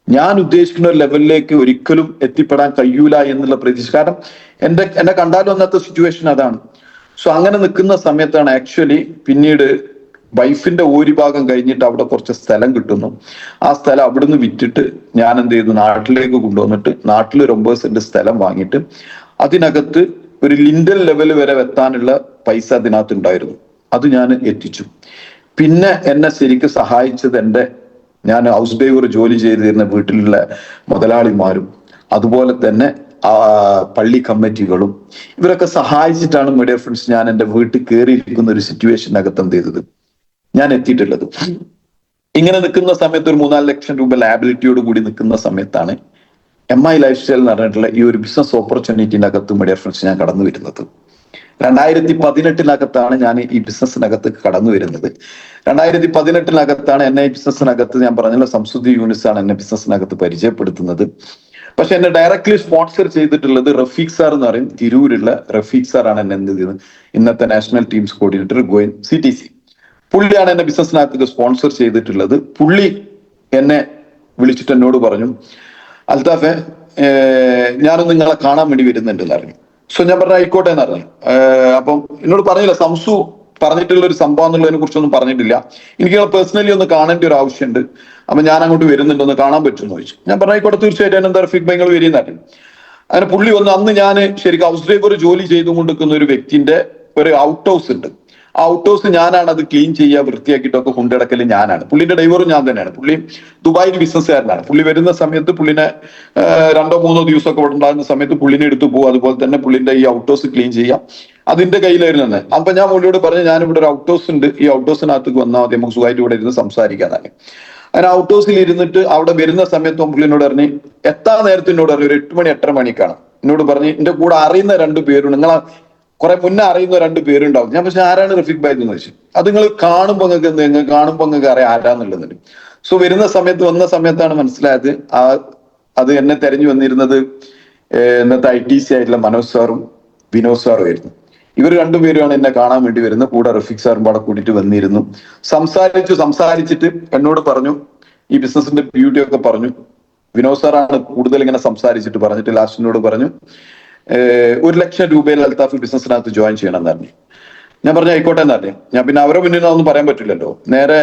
ഞാൻ ഉദ്ദേശിക്കുന്ന ഒരു ലെവലിലേക്ക് ഒരിക്കലും എത്തിപ്പെടാൻ കഴിയൂല എന്നുള്ള പ്രതീക്ഷ. കാരണം എന്നെ കണ്ടാലും അന്നത്തെ സിറ്റുവേഷൻ അതാണ്. സോ അങ്ങനെ നിൽക്കുന്ന സമയത്താണ് ആക്ച്വലി പിന്നീട് വൈഫിന്റെ ഒരു ഭാഗം കഴിഞ്ഞിട്ട് അവിടെ കുറച്ച് സ്ഥലം കിട്ടുന്നു. ആ സ്ഥലം അവിടുന്ന് വിറ്റിട്ട് ഞാൻ എന്ത് ചെയ്തു, നാട്ടിലേക്ക് കൊണ്ടുവന്നിട്ട് നാട്ടിൽ ഒരു 9 സെന്റ് സ്ഥലം വാങ്ങിയിട്ട് അതിനകത്ത് ഒരു ലിൻഡൽ ലെവൽ വരെ എത്താനുള്ള പൈസ അതിനകത്ത് ഉണ്ടായിരുന്നു. അത് ഞാൻ എത്തിച്ചു. പിന്നെ എന്നെ ശരിക്കും സഹായിച്ചത് ഞാൻ ഹൗസ് ഡ്രൈവർ ജോലി ചെയ്തിരുന്ന വീട്ടിലുള്ള മുതലാളിമാരും അതുപോലെ തന്നെ പള്ളി കമ്മിറ്റികളും ഇവരൊക്കെ സഹായിച്ചിട്ടാണ് മീഡിയ ഫ്രണ്ട്സ് ഞാൻ എൻ്റെ വീട്ടിൽ കയറിയിരിക്കുന്ന ഒരു സിറ്റുവേഷനകത്ത് എന്ത് ചെയ്തത്, ഞാൻ എത്തിയിട്ടുള്ളത്. ഇങ്ങനെ നിൽക്കുന്ന സമയത്ത് ഒരു 3-4 ലക്ഷം രൂപ ലാബിലിറ്റിയോട് കൂടി നിൽക്കുന്ന സമയത്താണ് MI ലൈഫ് സ്റ്റൈൽ എന്ന് പറഞ്ഞിട്ടുള്ള ഈ ഒരു ബിസിനസ് ഓപ്പർച്യൂണിറ്റിന്റെ അകത്ത് മീഡിയ ഫ്രണ്ട്സ് ഞാൻ കടന്നു വരുന്നത്. 2018 ഞാൻ ഈ ബിസിനസ്സിനകത്ത് കടന്നു വരുന്നത്. 2018 എന്നെ ഈ ബിസിനസ്സിനകത്ത് ഞാൻ പറഞ്ഞ സംസുദ്ധി യൂനിസ് ആണ് എന്നെ ബിസിനസ്സിനകത്ത് പരിചയപ്പെടുത്തുന്നത്. പക്ഷെ എന്നെ ഡയറക്ട്ലി സ്പോൺസർ ചെയ്തിട്ടുള്ളത് റഫീഖ് സാർ എന്ന് പറയും, തിരൂരുള്ള റഫീഖ് സാർ ആണ് എന്നെ എന്ത് ചെയ്തത്, ഇന്നത്തെ national teams coordinator going CTC. പുള്ളിയാണ് എന്നെ ബിസിനസ്സിനകത്ത് സ്പോൺസർ ചെയ്തിട്ടുള്ളത്. പുള്ളി എന്നെ വിളിച്ചിട്ട് എന്നോട് പറഞ്ഞു, അൽത്താഫെ ഞാനൊന്ന് നിങ്ങളെ കാണാൻ വേണ്ടി വരുന്നുണ്ട് എന്ന് പറഞ്ഞു. സോ ഞാൻ പറഞ്ഞ ആയിക്കോട്ടെ എന്ന് പറഞ്ഞു. അപ്പം എന്നോട് പറഞ്ഞില്ല, സംസു പറഞ്ഞിട്ടുള്ള ഒരു സംഭവം എന്നുള്ളതിനെ കുറിച്ചൊന്നും പറഞ്ഞിട്ടില്ല. എനിക്ക് പേഴ്സണലി ഒന്ന് കാണേണ്ട ഒരു ആവശ്യമുണ്ട്, അപ്പൊ ഞാൻ അങ്ങോട്ട് വരുന്നുണ്ട്, ഒന്ന് കാണാൻ പറ്റുമെന്ന് ചോദിച്ചു. ഞാൻ പറഞ്ഞാൽ തീർച്ചയായിട്ടും എന്താ റഫീഖ് ഭായ് നിങ്ങൾ വരുന്നതായിരുന്നു. അങ്ങനെ പുള്ളി വന്ന്, അന്ന് ഞാൻ ശരിക്കും ഹൗസ് ഡ്രൈവർ ജോലി ചെയ്തുകൊണ്ടിരിക്കുന്ന ഒരു വ്യക്തിന്റെ ഒരു ഔട്ട് ഹൗസ് ഉണ്ട്. ആ ഔട്ട് ഹൗസ് ഞാനാണ് അത് ക്ലീൻ ചെയ്യുക, വൃത്തിയാക്കിയിട്ടൊക്കെ കൊണ്ടിടക്കൽ ഞാനാണ്. പുള്ളിന്റെ ഡ്രൈവറും ഞാൻ തന്നെയാണ്. പുള്ളി ദുബായിൽ ബിസിനസ്സുകാരനാണ്. പുള്ളി വരുന്ന സമയത്ത് പുള്ളിനെ 2-3 ദിവസമൊക്കെ ഇവിടെ ഉണ്ടാകുന്ന സമയത്ത് പുള്ളിനെ എടുത്തു പോകും. അതുപോലെ തന്നെ പുള്ളിന്റെ ഈ ഔട്ട് ഹൗസ് ക്ലീൻ ചെയ്യാം, അതിന്റെ കയ്യിലായിരുന്നു തന്നെ. അപ്പൊ ഞാൻ പുള്ളിയോട് പറഞ്ഞു, ഞാനിവിടെ ഒരു ഔട്ട് ഹൗസ് ഉണ്ട്, ഈ ഔട്ട് ഹൗസിനകത്തേക്ക് വന്നാൽ മതി, നമുക്ക് സുഖമായിട്ട് ഇവിടെ ഇരുന്ന് സംസാരിക്കാന്നാണ്. അങ്ങനെ ഔട്ട് ഹൗസിൽ ഇരുന്നിട്ട് അവിടെ വരുന്ന സമയത്ത് പുള്ളിനോട് പറഞ്ഞ്, എത്താൻ നേരത്തെ എന്നോട് പറഞ്ഞു, ഒരു 8 മണി 8:30 മണിക്കാണ്. എന്നോട് പറഞ്ഞ്, എന്റെ കൂടെ അറിയുന്ന 2 പേരുണ്ട്, നിങ്ങളെ കുറെ മുന്നേ അറിയുന്ന 2 പേരുണ്ടാവും. ഞാൻ പക്ഷെ ആരാണ് റഫീഖ് ഭായ് എന്ന് ചോദിച്ചു. അത് നിങ്ങൾ കാണുമ്പോൾ നിങ്ങൾക്ക് അറിയാം ആരാന്നുള്ളത്. സോ വന്ന സമയത്താണ് മനസ്സിലായത് അത് എന്നെ തെരഞ്ഞു വന്നിരുന്നത് ഇന്നത്തെ ITC ആയിട്ടുള്ള മനോജ് സാറും വിനോദ് സാറും ആയിരുന്നു. ഇവർ 2 പേരുമാണ് എന്നെ കാണാൻ വേണ്ടി വരുന്നത്. കൂടെ റഫീഖ് സാറും പാടെ കൂട്ടിയിട്ട് വന്നിരുന്നു. സംസാരിച്ചിട്ട് എന്നോട് പറഞ്ഞു, ഈ ബിസിനസിന്റെ ബ്യൂട്ടി ഒക്കെ പറഞ്ഞു. വിനോദ് സാറാണ് കൂടുതൽ ഇങ്ങനെ സംസാരിച്ചിട്ട് പറഞ്ഞിട്ട് ലാസ്റ്റിനോട് പറഞ്ഞു, 1 ലക്ഷം രൂപയിൽ അൽത്താഫ് ബിസിനസ്സിനകത്ത് ജോയിൻ ചെയ്യണം എന്ന് പറഞ്ഞു. ഞാൻ പറഞ്ഞു ആയിക്കോട്ടെ എന്ന് പറഞ്ഞു. ഞാൻ പിന്നെ അവരെ മുന്നിൽ ഒന്നും പറയാൻ പറ്റില്ലല്ലോ. നേരെ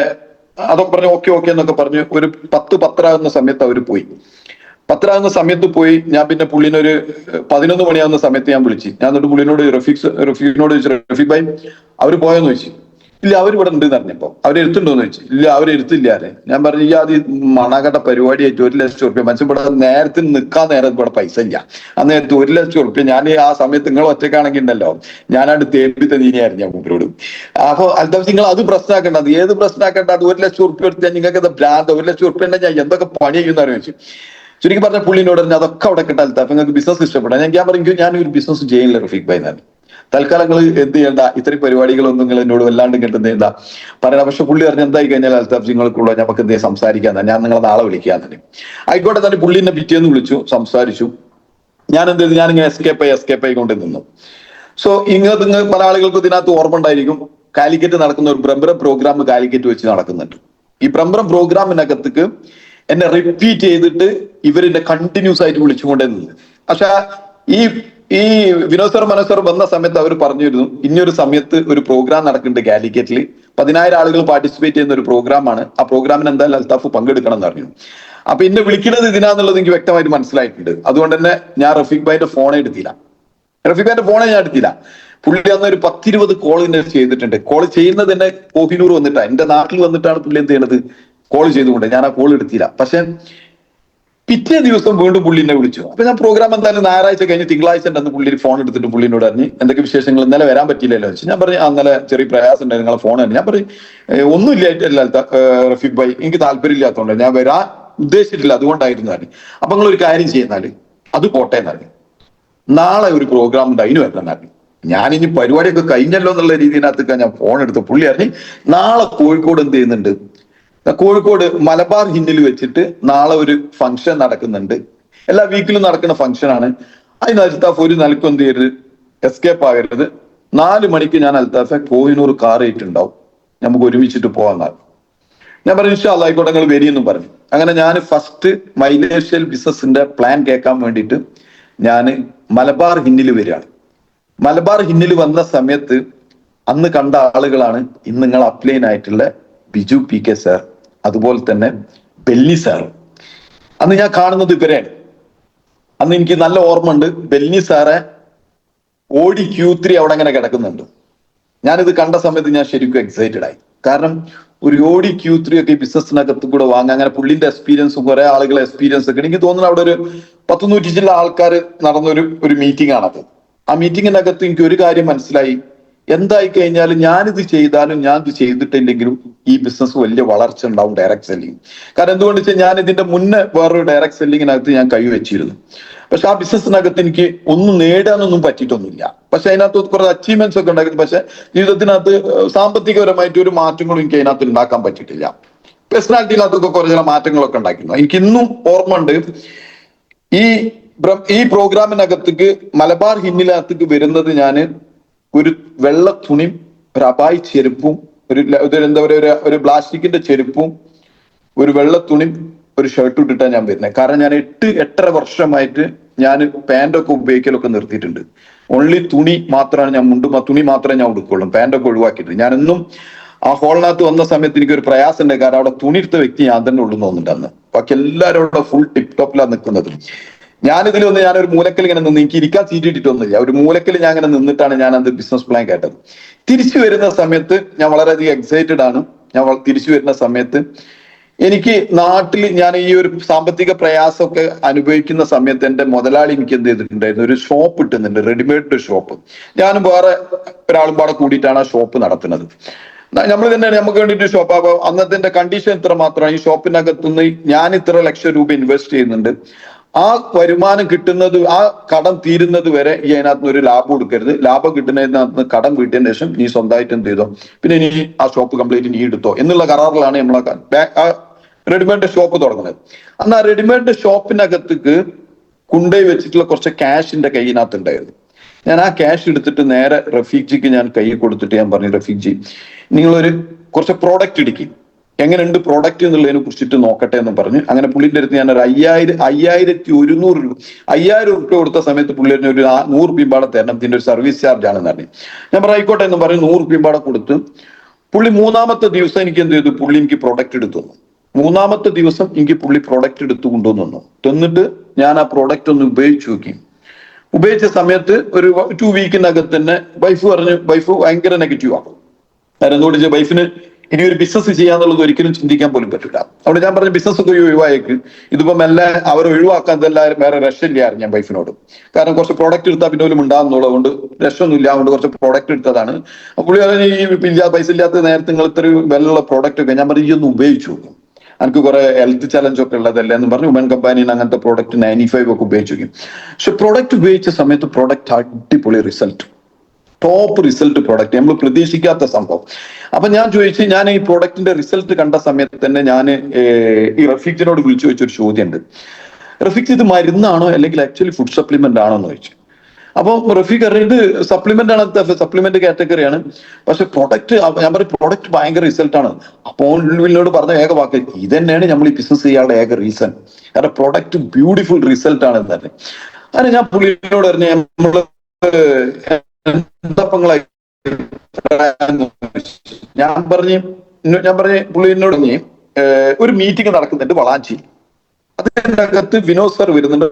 അതൊക്കെ പറഞ്ഞു ഓക്കെ എന്നൊക്കെ പറഞ്ഞു. ഒരു 10-10 സമയത്ത് അവർ പോയി. 10 സമയത്ത് പോയി. ഞാൻ പിന്നെ പുള്ളിനെ ഒരു 11 മണിയാവുന്ന സമയത്ത് ഞാൻ വിളിച്ചു. ഞാൻ എന്നിട്ട് പുള്ളിനോട് റഫീഖിനോട് ചോദിച്ചു, റഫീഖ് ഭായ് അവര് പോയെന്ന് ചോദിച്ചു. ഇല്ല, അവരിവിടെ ഉണ്ട് എന്ന് പറഞ്ഞപ്പോ, അവരെടുത്തുണ്ടോന്ന് ചോദിച്ചു. ഇല്ല, അവരെടുത്തില്ല. ഞാൻ പറഞ്ഞു, ഈ ആദ്യം മണകട്ട പരിപാടിയായിട്ട് 1 ലക്ഷം റുപ്യ മനുഷ്യൻ ഇവിടെ നേരത്തെ നിൽക്കാൻ നേരത്തെ ഇവിടെ പൈസ ഇല്ല. അന്നേരത്ത് 1 ലക്ഷം റുപ്യ ഞാൻ ആ സമയത്ത് നിങ്ങൾ ഒറ്റക്കാണെങ്കിൽ ഉണ്ടല്ലോ, ഞാനാണ്ട് തേപ്പി തന്നീനായിരുന്നു ഞാൻ മൂപ്പരോട്. അപ്പൊ അൽത്താഫ് നിങ്ങൾ അത് പ്രശ്നമാക്കേണ്ട, അത് ഏത് പ്രശ്നമാക്കേണ്ട, അത് 1 ലക്ഷം റുപ്യ എടുത്താൽ നിങ്ങൾക്ക് എന്താ ഭ്രാന്ത്, 1 ലക്ഷം റുപ്യ ഉണ്ടെങ്കിൽ ഞാൻ എന്തൊക്കെ പണി ചെയ്യുന്ന ചോദിച്ചു. ചുരുക്കി പറഞ്ഞ പുള്ളിനോട് പറഞ്ഞു, അതൊക്കെ അവിടെ കിട്ടാൻ അൽത്താഫ് നിങ്ങൾക്ക് ബിസിനസ് ഇഷ്ടപ്പെടാം. ഞാൻ പറഞ്ഞു, ഞാനൊരു ബിസിനസ് ചെയ്യുന്നില്ല റഫീഖ് ഭായ് എന്നാണ്. തൽക്കാലം നിങ്ങൾ എന്ത് ചെയ്യണ്ട, ഇത്രയും പരിപാടികളൊന്നും നിങ്ങൾ എന്നോട് വല്ലാണ്ട് കിട്ടുന്നേണ്ട പറയണം. പക്ഷെ പുള്ളി പറഞ്ഞു, എന്തായി കഴിഞ്ഞാൽ അൽത്താഫ് നിങ്ങൾക്കുള്ള നമുക്ക് എന്തേ സംസാരിക്കാൻ, ഞാൻ നിങ്ങളെ നാളെ വിളിക്കാന്നെ. ആയിക്കോട്ടെ തന്നെ പുള്ളിനെ പിറ്റേന്ന് വിളിച്ചു, സംസാരിച്ചു. ഞാൻ എന്ത് ചെയ്തു, ഞാനിങ്ങനെ എസ്കേപ്പ് ആയി കൊണ്ട് നിന്നു. സോ ഇങ്ങനെ പല ആളുകൾക്കും ഇതിനകത്ത് ഓർമ്മ ഉണ്ടായിരിക്കും, കാലിക്കറ്റ് നടക്കുന്ന ഒരു ബ്രഹ്മരം പ്രോഗ്രാം കാലിക്കറ്റ് വെച്ച് നടക്കുന്നുണ്ട്. ഈ ബ്രഹ്മരം പ്രോഗ്രാമിനകത്തേക്ക് എന്നെ റിപ്പീറ്റ് ചെയ്തിട്ട് ഇവരെന്നെ കണ്ടിന്യൂസ് ആയിട്ട് വിളിച്ചുകൊണ്ടേ നിന്ന്. പക്ഷെ ഈ വിനോദ് സാർ മനോജ് സാർ വന്ന സമയത്ത് അവർ പറഞ്ഞിരുന്നു, ഇനിയൊരു സമയത്ത് ഒരു പ്രോഗ്രാം നടക്കുന്നുണ്ട് കാലിക്കറ്റിൽ, 10,000 ആളുകൾ പാർട്ടിസിപ്പേറ്റ് ചെയ്യുന്ന ഒരു പ്രോഗ്രാമാണ്. ആ പ്രോഗ്രാമിന് എന്തായാലും അൽത്താഫ് പങ്കെടുക്കണം എന്ന് പറഞ്ഞു. അപ്പൊ എന്നെ വിളിക്കുന്നത് ഇതിനാന്നുള്ളത് എനിക്ക് വ്യക്തമായിട്ട് മനസ്സിലായിട്ടുണ്ട്. അതുകൊണ്ട് തന്നെ ഞാൻ റഫീഖ് ഭായിന്റെ ഫോണേ എടുത്തില്ല. ഞാൻ എടുത്തില്ല. പുള്ളി അന്ന് ഒരു 10-20 കോൾ തന്നെ ചെയ്തിട്ടുണ്ട്. കോൾ ചെയ്യുന്നത് തന്നെ കോഹിനൂർ വന്നിട്ടാണ്, എന്റെ നാട്ടിൽ വന്നിട്ടാണ് പുള്ളി എന്ത് ചെയ്യണത്, കോൾ ചെയ്തുകൊണ്ട്. ഞാൻ ആ കോൾ എടുത്തില്ല. പക്ഷെ പിറ്റേ ദിവസം വീണ്ടും പുള്ളി എന്നെ വിളിച്ചു. അപ്പൊ ഞാൻ പ്രോഗ്രാം എന്തായാലും ഞായറാഴ്ച കഴിഞ്ഞ് തിങ്കളാഴ്ച ഉണ്ടെന്ന് പുള്ളി ഫോൺ എടുത്തിട്ട് പുള്ളിനോട് പറഞ്ഞു, എന്തൊക്കെ വിശേഷങ്ങൾ, ഇന്നലെ വരാൻ പറ്റില്ലല്ലോ വെച്ച്. ഞാൻ പറഞ്ഞു, അന്നലെ ചെറിയ പ്രയാസം ഉണ്ടായിരുന്നു, നിങ്ങളെ ഫോൺ തന്നെ. ഞാൻ പറഞ്ഞു, ഒന്നും ഇല്ലായിട്ടല്ല റഫീഖ് ഭായ്, എനിക്ക് താല്പര്യമില്ലാത്തതുകൊണ്ട് ഞാൻ വരാൻ ഉദ്ദേശിച്ചിട്ടില്ല, അതുകൊണ്ടായിരുന്നു പറഞ്ഞു. അപ്പൊ നിങ്ങൾ ഒരു കാര്യം ചെയ്യുന്നാല് അത് പോട്ടെ എന്നാല്, നാളെ ഒരു പ്രോഗ്രാം ഉണ്ട്, അതിന് വരണമെന്നാല്. ഞാനിനി പരിപാടിയൊക്കെ കഴിഞ്ഞല്ലോ എന്നുള്ള രീതിയിനകത്തേക്ക് ഞാൻ ഫോൺ എടുത്തു. പുള്ളി പറഞ്ഞു, നാളെ കോഴിക്കോട് എന്ത് ചെയ്യുന്നുണ്ട്, കോഴിക്കോട് മലബാർ ഹിന്നിൽ വെച്ചിട്ട് നാളെ ഒരു ഫംഗ്ഷൻ നടക്കുന്നുണ്ട്, എല്ലാ വീക്കിലും നടക്കുന്ന ഫംഗ്ഷനാണ്. അതിന് അൽത്താഫ് ഒരു നിലക്കും എന്ത് ചെയ്യരുത്, എസ്കേപ്പ് ആകരുത്. 4 മണിക്ക് ഞാൻ അൽത്താഫെ കോഹിനൂർ കാർ ആയിട്ടുണ്ടാവും, നമുക്ക് ഒരുമിച്ചിട്ട് പോകാന്നാണ്. ഞാൻ പറഞ്ഞു, ഇൻഷാ അല്ലാഹ് ആയിക്കോട്ടെ നിങ്ങൾ വരിയെന്നും പറഞ്ഞു. അങ്ങനെ ഞാൻ ഫസ്റ്റ് മൈലേഷ്യൽ ബിസിനസിന്റെ പ്ലാൻ കേൾക്കാൻ വേണ്ടിയിട്ട് ഞാൻ മലബാർ ഹിന്നിൽ വരികയാണ്. മലബാർ ഹിന്നിൽ വന്ന സമയത്ത് അന്ന് കണ്ട ആളുകളാണ് ഇന്ന് നിങ്ങൾ അപ്ലൈൻ ആയിട്ടുള്ള ബിജു PK സാർ, അതുപോലെ തന്നെ ബെല്ലി സാർ. അന്ന് ഞാൻ കാണുന്നത് ഇവരെയാണ്. അന്ന് എനിക്ക് നല്ല ഓർമ്മ ഉണ്ട്, ബെല്ലി സാറെ ഓടി Q3 അവിടെ അങ്ങനെ കിടക്കുന്നുണ്ട്. ഞാനിത് കണ്ട സമയത്ത് ഞാൻ ശരിക്കും എക്സൈറ്റഡ് ആയി. കാരണം ഒരു ഓടി Q3 ഒക്കെ ഈ ബിസിനസ്സിനകത്ത് കൂടെ വാങ്ങാൻ, അങ്ങനെ പുള്ളിന്റെ എക്സ്പീരിയൻസും കുറെ ആളുകളെ എക്സ്പീരിയൻസ് ഒക്കെ എനിക്ക് തോന്നുന്നു. അവിടെ ഒരു 100-100 ചില ആൾക്കാർ നടന്നൊരു മീറ്റിംഗ് ആണത്. ആ മീറ്റിങ്ങിനകത്ത് എനിക്ക് ഒരു കാര്യം മനസ്സിലായി, എന്തായി കഴിഞ്ഞാലും ഞാനിത് ചെയ്താലും ഞാൻ ഇത് ചെയ്തിട്ടില്ലെങ്കിലും ഈ ബിസിനസ് വലിയ വളർച്ച ഉണ്ടാവും, ഡയറക്ട് സെല്ലിങ്. കാരണം എന്തുകൊണ്ട് വെച്ചാൽ ഞാൻ ഇതിന്റെ മുന്നേ വേറൊരു ഡയറക്ട് സെല്ലിങ്ങിനകത്ത് ഞാൻ കൈവച്ചിരുന്നു. പക്ഷെ ആ ബിസിനസ്സിനകത്ത് എനിക്ക് ഒന്നും നേടാനൊന്നും പറ്റിയിട്ടൊന്നുമില്ല. പക്ഷെ അതിനകത്ത് കുറച്ച് അച്ചീവ്മെന്റ്സ് ഒക്കെ ഉണ്ടായിരുന്നു. പക്ഷെ ജീവിതത്തിനകത്ത് സാമ്പത്തികപരമായിട്ട് ഒരു മാറ്റങ്ങളും എനിക്ക് അതിനകത്ത് ഉണ്ടാക്കാൻ പറ്റിയിട്ടില്ല. പേഴ്സണാലിറ്റിയിനകത്തൊക്കെ കുറേ ചില മാറ്റങ്ങളൊക്കെ ഉണ്ടായിരുന്നു. എനിക്ക് ഇന്നും ഓർമ്മ ഉണ്ട്, ഈ പ്രോഗ്രാമിനകത്തേക്ക് മലബാർ ഹിന്നിനകത്തേക്ക് വരുന്നത് ഞാൻ ഒരു വെള്ള തുണിയും ഒരു അബായി ചെരുപ്പും എന്താ പറയുക ഒരു പ്ലാസ്റ്റിക്കിന്റെ ചെരുപ്പും ഒരു വെള്ള തുണിയും ഒരു ഷർട്ടും ഇട്ടിട്ടാണ് ഞാൻ വരുന്നത്. കാരണം ഞാൻ 8-8.5 വർഷമായിട്ട് ഞാൻ പാൻറ്റൊക്കെ ഉപയോഗിക്കലൊക്കെ നിർത്തിയിട്ടുണ്ട്. ഓൺലി തുണി മാത്രമാണ് ഞാൻ തുണി മാത്രമേ ഞാൻ ഉടുക്കുള്ളൂ, പാൻറ്റൊക്കെ ഒഴിവാക്കിയിട്ട്. ഞാനെന്നും ആ ഹോളിനകത്ത് വന്ന സമയത്ത് എനിക്കൊരു പ്രയാസം ഉണ്ട്, കാരണം അവിടെ തുണി എടുത്ത വ്യക്തി ഞാൻ തന്നെ ഉള്ളു തോന്നുന്നുണ്ട് അന്ന്. ബാക്കി എല്ലാവരും അവിടെ ഫുൾ ടിപ് ടോപ്പിലാണ് നിൽക്കുന്നത്. ഞാനിതിൽ വന്ന് ഞാനൊരു മൂലക്കൽ ഇങ്ങനെ നിന്ന്, എനിക്ക് ഇരിക്കാൻ സീറ്റ് ഇട്ടിട്ടൊന്നുമില്ല, ഒരു മൂലക്കൽ ഞാൻ ഇങ്ങനെ നിന്നിട്ടാണ് ഞാൻ അത് ബിസിനസ് പ്ലാൻ കേട്ടത്. തിരിച്ചു വരുന്ന സമയത്ത് ഞാൻ വളരെയധികം എക്സൈറ്റഡ് ആണ്. ഞാൻ തിരിച്ചു വരുന്ന സമയത്ത് എനിക്ക് നാട്ടിൽ ഞാൻ ഈ ഒരു സാമ്പത്തിക പ്രയാസമൊക്കെ അനുഭവിക്കുന്ന സമയത്ത് എന്റെ മുതലാളി എനിക്ക് എന്ത് ചെയ്തിട്ടുണ്ടായിരുന്നു, ഒരു ഷോപ്പ് ഇട്ടുന്നുണ്ട്, റെഡിമെയ്ഡ് ഷോപ്പ്. ഞാനും വേറെ ഒരാളും പാടെ കൂടിയിട്ടാണ് ആ ഷോപ്പ് നടത്തുന്നത്. നമ്മൾ തന്നെയാണ് നമുക്ക് വേണ്ടിയിട്ട് ഷോപ്പ്. അപ്പൊ അന്നത്തെ കണ്ടീഷൻ ഇത്ര മാത്രമാണ്, ഈ ഷോപ്പിനകത്തുനിന്ന് ഞാൻ ഇത്ര ലക്ഷം രൂപ ഇൻവെസ്റ്റ് ചെയ്യുന്നുണ്ട്, ആ വരുമാനം കിട്ടുന്നത്, ആ കടം തീരുന്നത് വരെ ഈ അതിനകത്ത് ഒരു ലാഭം കൊടുക്കരുത്, ലാഭം കിട്ടുന്നതിനകത്ത് കടം വീട്ടിയതിന് ശേഷം നീ സ്വന്തമായിട്ട് എന്ത് ചെയ്തോ, പിന്നെ നീ ആ ഷോപ്പ് കംപ്ലീറ്റ് നീ എടുത്തോ എന്നുള്ള കരാറിലാണ് നമ്മളെ റെഡിമെയ്ഡ് ഷോപ്പ് തുടങ്ങുന്നത്. അന്ന് ആ റെഡിമെയ്ഡ് ഷോപ്പിനകത്തേക്ക് കൊണ്ടുപോയി വെച്ചിട്ടുള്ള കുറച്ച് ക്യാഷിന്റെ കയ്യിനകത്ത് ഉണ്ടായിരുന്നു. ഞാൻ ആ ക്യാഷ് എടുത്തിട്ട് നേരെ റഫീഖ്ജിക്ക് ഞാൻ കൈ കൊടുത്തിട്ട് ഞാൻ പറഞ്ഞു, റഫീഖ്ജി നിങ്ങളൊരു കുറച്ച് പ്രോഡക്റ്റ് ഇടിക്കും, എങ്ങനെയുണ്ട് പ്രോഡക്റ്റ് എന്നുള്ളതിനെ കുറിച്ചിട്ട് നോക്കട്ടെ എന്ന് പറഞ്ഞു. അങ്ങനെ പുള്ളിന്റെ അടുത്ത് ഞാൻ ഒരു 5100 രൂപ 5000 രൂപ കൊടുത്ത സമയത്ത് പുള്ളി ഒരു 100 രൂപ തരണം, ഇതിന്റെ ഒരു സർവീസ് ചാർജ് ആണെന്ന് പറഞ്ഞു. ഞാൻ പറഞ്ഞു ആയിക്കോട്ടെ എന്ന് പറഞ്ഞു, 100 രൂപ കൊടുത്ത് പുള്ളി 3-ാമത്തെ ദിവസം എനിക്ക് എന്ത് ചെയ്തു, പുള്ളി എനിക്ക് പ്രോഡക്റ്റ് എടുത്തു തന്നു. 3-ാമത്തെ ദിവസം എനിക്ക് പുള്ളി പ്രോഡക്റ്റ് എടുത്തു കൊണ്ടുവന്നു തന്നിട്ട് ഞാൻ ആ പ്രോഡക്റ്റ് ഒന്ന് ഉപയോഗിച്ച് നോക്കി. ഉപയോഗിച്ച സമയത്ത് ഒരു 2 വീക്കിനകത്ത് തന്നെ വൈഫ് പറഞ്ഞു, വൈഫ് ഭയങ്കര നെഗറ്റീവ് ആണ്. കാരണം എന്തുകൊണ്ട് വെച്ചാൽ വൈഫിന് ഇനി ഒരു ബിസിനസ് ചെയ്യാന്നുള്ളത് ഒരിക്കലും ചിന്തിക്കാൻ പോലും പറ്റില്ല. അവിടെ ഞാൻ പറഞ്ഞ ബിസിനസ് ഒക്കെ ഒഴിവായേക്ക്, ഇതിപ്പം എല്ലാം അവർ ഒഴിവാക്കാൻ എല്ലാവരും വേറെ രക്ഷയില്ലായിരുന്നു ഞാൻ വൈഫിനോട്. കാരണം കുറച്ച് പ്രോഡക്റ്റ് എടുത്താൽ പിന്നെ പോലും ഉണ്ടാകുന്നുള്ളത് കൊണ്ട് രക്ഷമൊന്നുമില്ല, അതുകൊണ്ട് കുറച്ച് പ്രോഡക്റ്റ് എടുത്തതാണ്. പുള്ളി ഈ പൈസ ഇല്ലാത്ത നേരത്തെ നിങ്ങൾ ഇത്രയും വിലയുള്ള പ്രോഡക്റ്റ് ഒക്കെ ഞാൻ പറഞ്ഞു ഈ ഒന്ന് ഉപയോഗിച്ചു നോക്കും, എനിക്ക് കുറെ ഹെൽത്ത് ചലഞ്ച് ഒക്കെ ഉള്ളതല്ലേ എന്ന് പറഞ്ഞു ഉമൻ കമ്പാനിന് അങ്ങനത്തെ പ്രോഡക്റ്റ് 95 ഒക്കെ ഉപയോഗിച്ചു നോക്കി. പക്ഷെ പ്രോഡക്റ്റ് ഉപയോഗിച്ച സമയത്ത് പ്രോഡക്റ്റ് അടിപൊളി റിസൾട്ട്, ടോപ്പ് റിസൾട്ട് പ്രോഡക്റ്റ്, നമ്മൾ പ്രതീക്ഷിക്കാത്ത സംഭവം. അപ്പൊ ഞാൻ ചോദിച്ചു, ഞാൻ ഈ പ്രോഡക്റ്റിന്റെ റിസൾട്ട് കണ്ട സമയത്ത് തന്നെ ഞാൻ ഈ റഫീഖിനോട് വിളിച്ചു വെച്ചൊരു ചോദ്യമുണ്ട്, റഫീഖ് ഇത് മരുന്നാണോ അല്ലെങ്കിൽ ആക്ച്വലി ഫുഡ് സപ്ലിമെന്റ് ആണോ എന്ന് ചോദിച്ചു. അപ്പൊ റഫീഖ് ഇത് സപ്ലിമെന്റ് ആണ്, സപ്ലിമെന്റ് കാറ്റഗറിയാണ്, പക്ഷെ പ്രൊഡക്റ്റ് ഞാൻ പറയും പ്രോഡക്റ്റ് ഭയങ്കര റിസൾട്ട് ആണ്. അപ്പോൾ എന്നോട് പറഞ്ഞ ഏക വാക്ക് ഇത് തന്നെയാണ് നമ്മൾ ഈ ബിസിനസ് ചെയ്യാനുള്ള ഏക റീസൺ, കാരണം പ്രൊഡക്റ്റ് ബ്യൂട്ടിഫുൾ റിസൾട്ട് ആണ് എന്ന് തന്നെ. അങ്ങനെ ഞാൻ പുള്ളിയോട് പറഞ്ഞു നമ്മള് എന്താ ഞാൻ പറഞ്ഞു പുള്ളി എന്നോട് പറഞ്ഞു ഒരു മീറ്റിംഗ് നടക്കുന്നുണ്ട് വളാഞ്ചി, അതിനകത്ത് വിനോദ് സാർ വരുന്നുണ്ട്,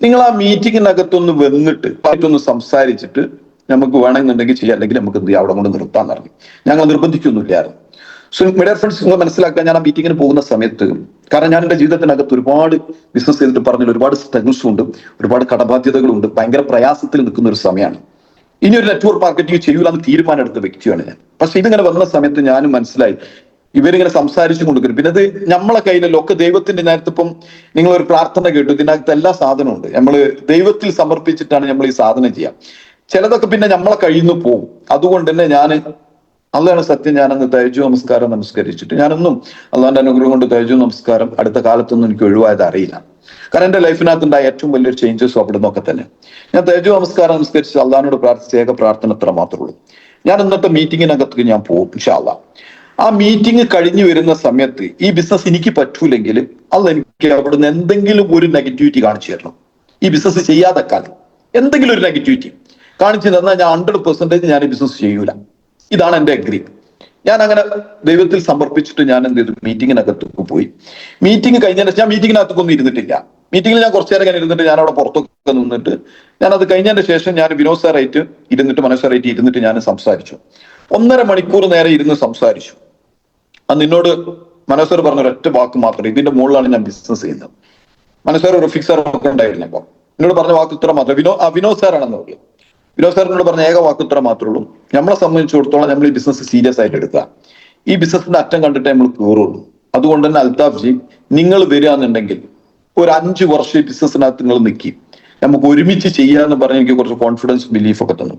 നിങ്ങൾ ആ മീറ്റിങ്ങിനകത്തൊന്ന് വന്നിട്ട് ഒന്ന് സംസാരിച്ചിട്ട് നമുക്ക് വേണമെന്നുണ്ടെങ്കിൽ ചെയ്യാം, അല്ലെങ്കിൽ നമുക്ക് എന്ത് ചെയ്യാം അവിടെ കൊണ്ട് നിർത്താൻ പറഞ്ഞു. ഞങ്ങൾ നിർബന്ധിക്കൊന്നുമില്ലായിരുന്നു. സോ മീഡിയ ഫ്രണ്ട്സ് നിങ്ങൾ മനസ്സിലാക്കാൻ, ഞാൻ ആ മീറ്റിങ്ങിന് പോകുന്ന സമയത്ത്, കാരണം ഞാൻ എന്റെ ജീവിതത്തിനകത്ത് ഒരുപാട് ബിസിനസ് ചെയ്തിട്ട് പറഞ്ഞാൽ ഒരുപാട് സ്ട്രഗിൾസും ഉണ്ട്, ഒരുപാട് കടബാധ്യതകളുണ്ട്, ഭയങ്കര പ്രയാസത്തിൽ നിൽക്കുന്ന ഒരു സമയമാണ്. ഇനി ഒരു നെറ്റ്വർക്ക് മാർക്കറ്റിംഗ് ചെയ്യൂലെന്ന് തീരുമാനം എടുത്ത വ്യക്തിയാണ് ഞാൻ. പക്ഷെ ഇതിങ്ങനെ വന്ന സമയത്ത് ഞാനും മനസ്സിലായി ഇവരിങ്ങനെ സംസാരിച്ചു കൊണ്ടിരിക്കും. പിന്നെ അത് നമ്മളെ കയ്യിലല്ലോ, ഒക്കെ ദൈവത്തിന്റെ. നേരത്തെ ഇപ്പം നിങ്ങൾ ഒരു പ്രാർത്ഥന കേട്ടു, ഇതിനകത്ത് എല്ലാ സാധനവും ഉണ്ട്, നമ്മൾ ദൈവത്തിൽ സമർപ്പിച്ചിട്ടാണ് നമ്മൾ ഈ സാധനം ചെയ്യാം. ചിലതൊക്കെ പിന്നെ നമ്മളെ കയ്യിൽ നിന്ന് പോകും. അതുകൊണ്ട് തന്നെ ഞാൻ അതാണ് സത്യം, ഞാനന്ന് തേജു നമസ്കാരം നമസ്കരിച്ചിട്ട് ഞാനൊന്നും അള്ളാന്റെ അനുഗ്രഹം കൊണ്ട് തേജു നമസ്കാരം അടുത്ത കാലത്തൊന്നും എനിക്ക് ഒഴിവായത് അറിയില്ല. കാരണം എന്റെ ലൈഫിനകത്തുണ്ടായ ഏറ്റവും വലിയൊരു ചേഞ്ചസും അവിടെ നിന്നൊക്കെ തന്നെ. ഞാൻ തേജു നമസ്കാരം നമസ്കരിച്ച് അള്ളഹാനോട് പ്രാർത്ഥിച്ച ഏക പ്രാർത്ഥന അത്ര മാത്രമേ ഉള്ളൂ. ഞാൻ ഇന്നത്തെ മീറ്റിങ്ങിനകത്ത് ഞാൻ പോകും ഇൻഷാ അല്ലാഹ്. ആ മീറ്റിംഗ് കഴിഞ്ഞു വരുന്ന സമയത്ത് ഈ ബിസിനസ് എനിക്ക് പറ്റൂലെങ്കിൽ അത് എനിക്ക് അവിടുന്ന് എന്തെങ്കിലും ഒരു നെഗറ്റിവിറ്റി കാണിച്ചു തരണം. ഈ ബിസിനസ് ചെയ്യാതെ കാലം എന്തെങ്കിലും ഒരു നെഗറ്റിവിറ്റി കാണിച്ചു തന്നാൽ ഞാൻ 100% ഞാൻ ഈ ബിസിനസ് ചെയ്യൂല. ഇതാണ് എന്റെ അഗ്രി. ഞാൻ അങ്ങനെ ദൈവത്തിൽ സമർപ്പിച്ചിട്ട് ഞാൻ എന്ത് ചെയ്തു, മീറ്റിങ്ങിനകത്ത് പോയി. മീറ്റിംഗ് കഴിഞ്ഞതിന് ഞാൻ മീറ്റിങ്ങിനകത്തൊന്നും ഇരുന്നിട്ടില്ല. മീറ്റിംഗിൽ ഞാൻ കുറച്ചു നേരം ഇരുന്നിട്ട് ഞാൻ അവിടെ പുറത്തൊക്കെ നിന്നിട്ട് ഞാൻ അത് കഴിഞ്ഞതിന് ശേഷം ഞാൻ വിനോദ് സാറായിട്ട് ഇരുന്നിട്ട് മനോജ് സാറായിട്ട് ഇരുന്നിട്ട് ഞാൻ സംസാരിച്ചു. 1.5 മണിക്കൂർ നേരെ ഇരുന്ന് സംസാരിച്ചു. അന്ന് എന്നോട് മനോജ് സാർ പറഞ്ഞ ഒരൊറ്റ വാക്ക് മാത്രം, ഇതിന്റെ മുകളിലാണ് ഞാൻ ബിസിനസ് ചെയ്യുന്നത്. മനോജ് സാർ റഫീഖ് സാർ ഒക്കെ ഉണ്ടായിരുന്നു. അപ്പൊ എന്നോട് പറഞ്ഞ വാക്ക് ഇത്ര മാത്രം, വിനോദ് സാറാണെന്ന് പറയും. വിനോദ് സാറിനോട് പറഞ്ഞ ഏക വാക്ക് ഇത്ര മാത്രമേ ഉള്ളൂ, നമ്മളെ സംബന്ധിച്ചിടത്തോളം നമ്മൾ ഈ ബിസിനസ് സീരിയസ് ആയിട്ട് എടുക്കുക, ഈ ബിസിനസിന്റെ അറ്റം കണ്ടിട്ടേ നമ്മൾ കയറുള്ളൂ. അതുകൊണ്ട് തന്നെ അൽത്താഫ് ജി നിങ്ങൾ വരികയാണെന്നുണ്ടെങ്കിൽ ഒരു 5 വർഷം ഈ ബിസിനസ്സിനകത്ത് നിങ്ങൾ നിൽക്കി, നമുക്ക് ഒരുമിച്ച് ചെയ്യാന്ന് പറഞ്ഞ് എനിക്ക് കുറച്ച് കോൺഫിഡൻസ് ബിലീഫ് ഒക്കെ തന്നു.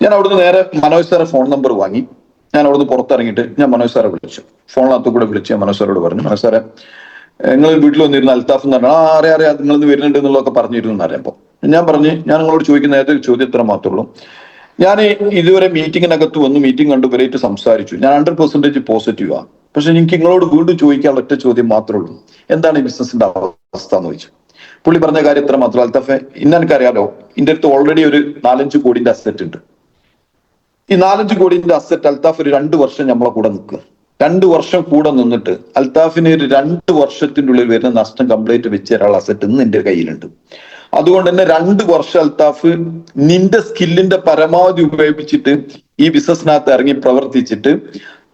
ഞാൻ അവിടുന്ന് നേരെ മനോജ് സാറെ ഫോൺ നമ്പർ വാങ്ങി. ഞാൻ അവിടുന്ന് പുറത്തിറങ്ങിയിട്ട് ഞാൻ മനോജ് സാറെ വിളിച്ചു, ഫോണിനകത്ത് കൂടെ വിളിച്ച് ഞാൻ മനോജ് സാറോട് പറഞ്ഞു, മനോജ് സാറെ നിങ്ങൾ വീട്ടിൽ വന്നിരുന്ന അൽത്താഫ് എന്ന് പറഞ്ഞാൽ അറിയാം നിങ്ങളിന്ന് വരുന്നുണ്ട് എന്നുള്ളതൊക്കെ പറഞ്ഞിരുന്നു അറിയാം. ഞാൻ പറഞ്ഞ് ഞാൻ നിങ്ങളോട് ചോദിക്കുന്ന ഏതൊരു ചോദ്യം ഇത്ര മാത്രമേ ഉള്ളൂ, ഞാൻ ഇതുവരെ മീറ്റിങ്ങിനകത്ത് വന്ന് മീറ്റിംഗ് കണ്ടു വരെയായിട്ട് സംസാരിച്ചു, ഞാൻ 100% പോസിറ്റീവ് ആണ്. പക്ഷെ എനിക്ക് നിങ്ങളോട് വീണ്ടും ചോദിക്കാനുള്ള ഒറ്റ ചോദ്യം മാത്രമേ ഉള്ളൂ, എന്താണ് ഈ ബിസിനസിന്റെ അവസ്ഥ എന്ന് ചോദിച്ചു. പുള്ളി പറഞ്ഞ കാര്യം ഇത്ര മാത്രം, അൽത്താഫെ എനിക്കറിയാലോ, എന്റെ അടുത്ത് ഓൾറെഡി ഒരു 4-5 കോടിന്റെ അസറ്റ് ഉണ്ട്. ഈ 4-5 കോടിന്റെ അസറ്റ് അൽത്താഫ് ഒരു 2 വർഷം നമ്മളെ കൂടെ നിൽക്കും. 2 വർഷം കൂടെ നിന്നിട്ട് അൽത്താഫിന് ഒരു 2 വർഷത്തിന്റെ ഉള്ളിൽ വരുന്ന നഷ്ടം കംപ്ലീറ്റ് വെച്ച് തരാനുള്ള അസറ്റ് ഇന്ന് എന്റെ കയ്യിലുണ്ട്. അതുകൊണ്ട് തന്നെ 2 വർഷം അൽത്താഫ് നിന്റെ സ്കില്ലിന്റെ പരമാവധി ഉപയോഗിച്ചിട്ട് ഈ ബിസിനസ്സിനകത്ത് ഇറങ്ങി പ്രവർത്തിച്ചിട്ട്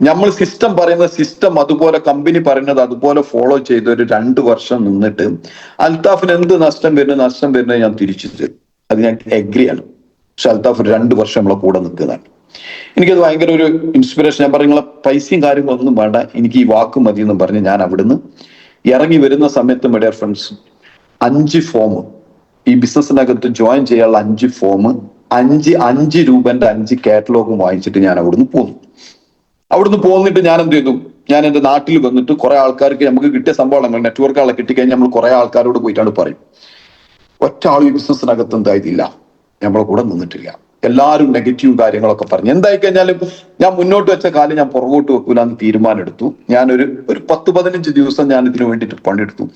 നമ്മൾ സിസ്റ്റം പറയുന്ന സിസ്റ്റം അതുപോലെ കമ്പനി പറയുന്നത് അതുപോലെ ഫോളോ ചെയ്ത് ഒരു 2 വർഷം നിന്നിട്ട് അൽത്താഫിന് എന്ത് നഷ്ടം വരുന്നത് ഞാൻ തിരിച്ചു തരും. അത് ഞാൻ എഗ്രിയാണ്. പക്ഷെ അൽത്താഫ് ഒരു 2 വർഷം നമ്മളെ കൂടെ നിൽക്കുന്നതാണ്. എനിക്കത് ഭയങ്കര ഒരു ഇൻസ്പിറേഷൻ. ഞാൻ പറഞ്ഞ പൈസയും കാര്യങ്ങളൊന്നും വേണ്ട, എനിക്ക് ഈ വാക്ക് മതി എന്നും പറഞ്ഞ് ഞാൻ അവിടുന്ന് ഇറങ്ങി വരുന്ന സമയത്ത് മൈ ഡിയർ ഫ്രണ്ട്സ് 5 ഫോം, ഈ ബിസിനസ്സിനകത്ത് ജോയിൻ ചെയ്യാനുള്ള 5 ഫോം, 5 രൂപന്റെ 5 കാറ്റലോഗും വാങ്ങിച്ചിട്ട് ഞാൻ അവിടുന്ന് പോന്നു. അവിടുന്ന് പോന്നിട്ട് ഞാൻ എന്ത് ചെയ്തു, ഞാൻ എന്റെ നാട്ടിൽ വന്നിട്ട് കുറെ ആൾക്കാർക്ക് നമുക്ക് കിട്ടിയ സംഭവങ്ങൾ നെറ്റ്വർക്കുകളെ കിട്ടിക്കഴിഞ്ഞാൽ നമ്മൾ കുറെ ആൾക്കാരോട് പോയിട്ടാണ് പറയും, ഒറ്റ ആൾ ഈ ബിസിനസ്സിനകത്ത് എന്തായതില്ല, നമ്മളെ കൂടെ നിന്നിട്ടില്ല. എല്ലാവരും നെഗറ്റീവ് കാര്യങ്ങളൊക്കെ പറഞ്ഞു. എന്തായി കഴിഞ്ഞാലും ഞാൻ മുന്നോട്ട് വെച്ച കാലം ഞാൻ പുറകോട്ട് വെക്കൂല എന്ന് തീരുമാനം എടുത്തു. ഞാനൊരു 10-15 ദിവസം ഞാൻ ഇതിനു വേണ്ടിയിട്ട് പണിയെടുത്തു.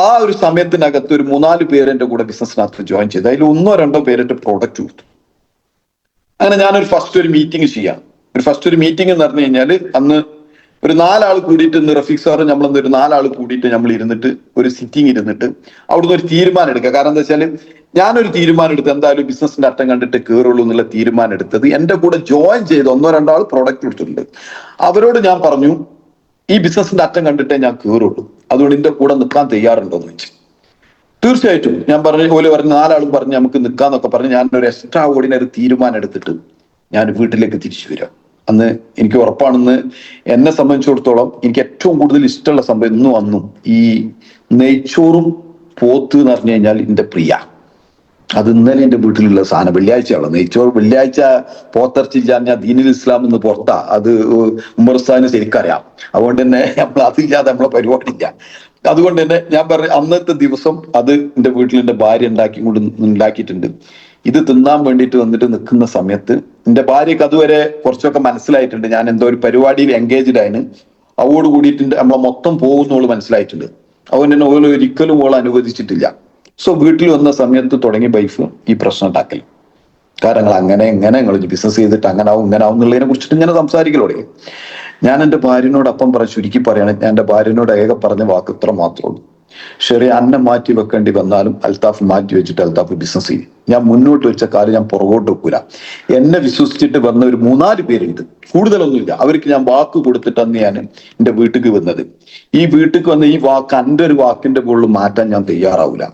ആ ഒരു സമയത്തിനകത്ത് ഒരു 3-4 പേര് എന്റെ കൂടെ ബിസിനസ്സിനകത്ത് ജോയിൻ ചെയ്തു. അതിൽ 1-2 പേരുടെ പ്രോഡക്റ്റ് കൊടുത്തു. അങ്ങനെ ഞാനൊരു ഫസ്റ്റ് ഒരു മീറ്റിംഗ് ചെയ്യാം. ഒരു മീറ്റിംഗ് എന്ന് പറഞ്ഞു കഴിഞ്ഞാൽ അന്ന് ഒരു 4 ആൾ കൂടിയിട്ട്, ഇന്ന് റഫീഖ് സാറ് നമ്മളൊന്ന് ഒരു 4 ആൾ കൂടിയിട്ട് നമ്മൾ ഇരുന്നിട്ട് ഒരു സിറ്റിംഗ് ഇരുന്നിട്ട് അവിടുന്ന് ഒരു തീരുമാനം എടുക്കുക. കാരണം എന്താ വെച്ചാൽ ഞാനൊരു തീരുമാനം എടുത്ത് എന്തായാലും ബിസിനസിന്റെ അറ്റം കണ്ടിട്ട് കയറുള്ളൂ എന്നുള്ള തീരുമാനം എടുത്തത് എന്റെ കൂടെ ജോയിൻ ചെയ്ത് 1-2 ആൾ പ്രോഡക്റ്റ് എടുത്തിട്ടുണ്ട്. അവരോട് ഞാൻ പറഞ്ഞു, ഈ ബിസിനസിന്റെ അറ്റം കണ്ടിട്ടേ ഞാൻ കയറുള്ളൂ, അതുകൊണ്ട് എന്റെ കൂടെ നിൽക്കാൻ തയ്യാറുണ്ടോ എന്ന് വെച്ചു. തീർച്ചയായിട്ടും ഞാൻ പറഞ്ഞു. പോലെ പറഞ്ഞ് 4 ആളും പറഞ്ഞ് നമുക്ക് നിൽക്കാന്നൊക്കെ പറഞ്ഞ് ഞാൻ ഒരു എക്സ്ട്രാ ഓർഡിനറി തീരുമാനം എടുത്തിട്ട് ഞാൻ വീട്ടിലേക്ക് തിരിച്ചു വരാം. അന്ന് എനിക്ക് ഉറപ്പാണെന്ന് എന്നെ സംബന്ധിച്ചിടത്തോളം എനിക്ക് ഏറ്റവും കൂടുതൽ ഇഷ്ടമുള്ള സംഭവം ഇന്നും അന്നും ഈ നെയ്ച്ചോറും പോത്ത് എന്ന് പറഞ്ഞു കഴിഞ്ഞാൽ എന്റെ പ്രിയ. അത് ഇന്നലെ എന്റെ വീട്ടിലുള്ള സാധനം. വെള്ളിയാഴ്ചയാണ് നെയ്ച്ചോറ്. വെള്ളിയാഴ്ച പോത്തിറച്ചില്ല ഞാൻ ദീനുൽ ഇസ്ലാം എന്ന് പുറത്താ. അത് ഉമർസ്ഥാന് ശരിക്കറിയാം. അതുകൊണ്ട് തന്നെ നമ്മൾ അതില്ലാതെ നമ്മളെ പരിപാടിയില്ല. അതുകൊണ്ട് തന്നെ ഞാൻ പറഞ്ഞ അന്നത്തെ ദിവസം അത് എന്റെ വീട്ടിൽ എന്റെ ഭാര്യ ഉണ്ടാക്കിയിട്ടുണ്ട്. ഇത് തിന്നാൻ വേണ്ടിയിട്ട് വന്നിട്ട് നിൽക്കുന്ന സമയത്ത് എന്റെ ഭാര്യക്ക് അതുവരെ കുറച്ചൊക്കെ മനസ്സിലായിട്ടുണ്ട് ഞാൻ എന്തോ ഒരു പരിപാടിയിൽ എൻഗേജ്ഡ് ആയിന്. അവോട് കൂടിയിട്ട് നമ്മളെ മൊത്തം പോകുന്നോള് മനസ്സിലായിട്ടുണ്ട്. അതുകൊണ്ട് തന്നെ ഓരോ ഒരിക്കലും ഓൾ അനുവദിച്ചിട്ടില്ല. സോ വീട്ടിൽ വന്ന സമയത്ത് തുടങ്ങി വൈഫ് ഈ പ്രശ്നം ഉണ്ടാക്കൽ. കാരണം നിങ്ങൾ ബിസിനസ് ചെയ്തിട്ട് അങ്ങനെ ആവും എന്നുള്ളതിനെ കുറിച്ചിട്ട് ഇങ്ങനെ സംസാരിക്കലോടെ. ഞാൻ എന്റെ ഭാര്യനോട് അപ്പം ചുരുക്കി പറയാണ്, ഞാൻ എന്റെ ഭാര്യനോട് പറഞ്ഞ വാക്ക് ഇത്ര മാത്രമേ ഉള്ളൂ, ശരി അന്നെ മാറ്റി വെക്കേണ്ടി വന്നാലും അൽത്താഫ് മാറ്റി വെച്ചിട്ട് അൽത്താഫ് ബിസിനസ് ചെയ്യും. ഞാൻ മുന്നോട്ട് വെച്ച കാര്യം ഞാൻ പുറകോട്ട് വെക്കൂല. എന്നെ വിശ്വസിച്ചിട്ട് വന്ന ഒരു 3-4 പേരുണ്ട്, കൂടുതലൊന്നുമില്ല. അവർക്ക് ഞാൻ വാക്ക് കൊടുത്തിട്ട് അന്ന് ഞാൻ എന്റെ വീട്ടിലേക്ക് വന്നത്. ഈ വീട്ടിലേക്ക് വന്ന ഈ വാക്ക് എൻ്റെ ഒരു വാക്കിന്റെ മുകളിൽ മാറ്റാൻ ഞാൻ തയ്യാറാവില്ല.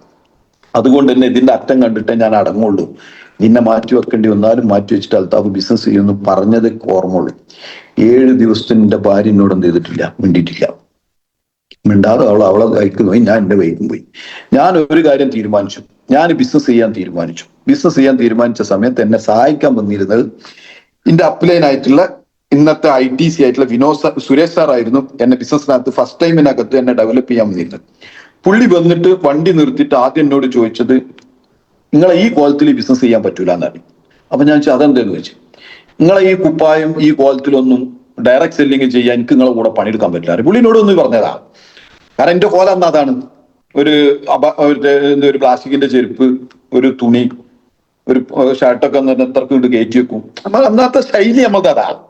അതുകൊണ്ട് തന്നെ ഇതിന്റെ അറ്റം കണ്ടിട്ടേ ഞാൻ അടങ്ങുള്ളൂ. നിന്നെ മാറ്റി വെക്കേണ്ടി വന്നാലും മാറ്റി വെച്ചിട്ട് അൽത്താഫ് ബിസിനസ് ചെയ്യുമെന്ന് പറഞ്ഞത് ഓർമ്മയുള്ളൂ. 7 ദിവസത്തിന് എന്റെ ഭാര്യ എന്നോട് എന്ത് ചെയ്തിട്ടില്ല, മിണ്ടിയിട്ടില്ല. മിണ്ടാതെ അവളെ വഴിക്ക് പോയി, ഞാൻ എന്റെ വഴിക്കും പോയി. ഞാൻ ഒരു കാര്യം തീരുമാനിച്ചു, ഞാൻ ബിസിനസ് ചെയ്യാൻ തീരുമാനിച്ചു. ബിസിനസ് ചെയ്യാൻ തീരുമാനിച്ച സമയത്ത് എന്നെ സഹായിക്കാൻ വന്നിരുന്നത് എന്റെ അപ്ലൈൻ ആയിട്ടുള്ള ഇന്നത്തെ ITC ആയിട്ടുള്ള സുരേഷ് സാർ ആയിരുന്നു. എന്നെ ബിസിനസ്സിനകത്ത് ഫസ്റ്റ് ടൈമിനകത്ത് എന്നെ ഡെവലപ്പ് ചെയ്യാൻ വന്നിരുന്നത്. പുള്ളി വന്നിട്ട് വണ്ടി നിർത്തിയിട്ട് ആദ്യം എന്നോട് ചോദിച്ചത്, നിങ്ങളെ ഈ കോലത്തിൽ ബിസിനസ് ചെയ്യാൻ പറ്റൂല എന്നാണ്. അപ്പൊ ഞാൻ ചോദിച്ചു അതെന്തെന്ന് ചോദിച്ചു. നിങ്ങളെ ഈ കുപ്പായം ഈ കോലത്തിലൊന്നും ഡയറക്റ്റ് സെല്ലിങ് ചെയ്യാൻ എനിക്ക് നിങ്ങളെ കൂടെ പണിയെടുക്കാൻ പറ്റില്ല. പുള്ളിനോട് ഒന്ന് പറഞ്ഞതാ. കാരണം എന്റെ കോല അന്ന് അതാണ്. ഒരു പ്ലാസ്റ്റിക്കിന്റെ ചെരുപ്പ്, ഒരു തുണി, ഒരു ഷർട്ടൊക്കെ എത്രക്ക് കൊണ്ട് കയറ്റി വെക്കും. അന്നത്തെ ശൈലി നമ്മൾക്ക് അതാണ്.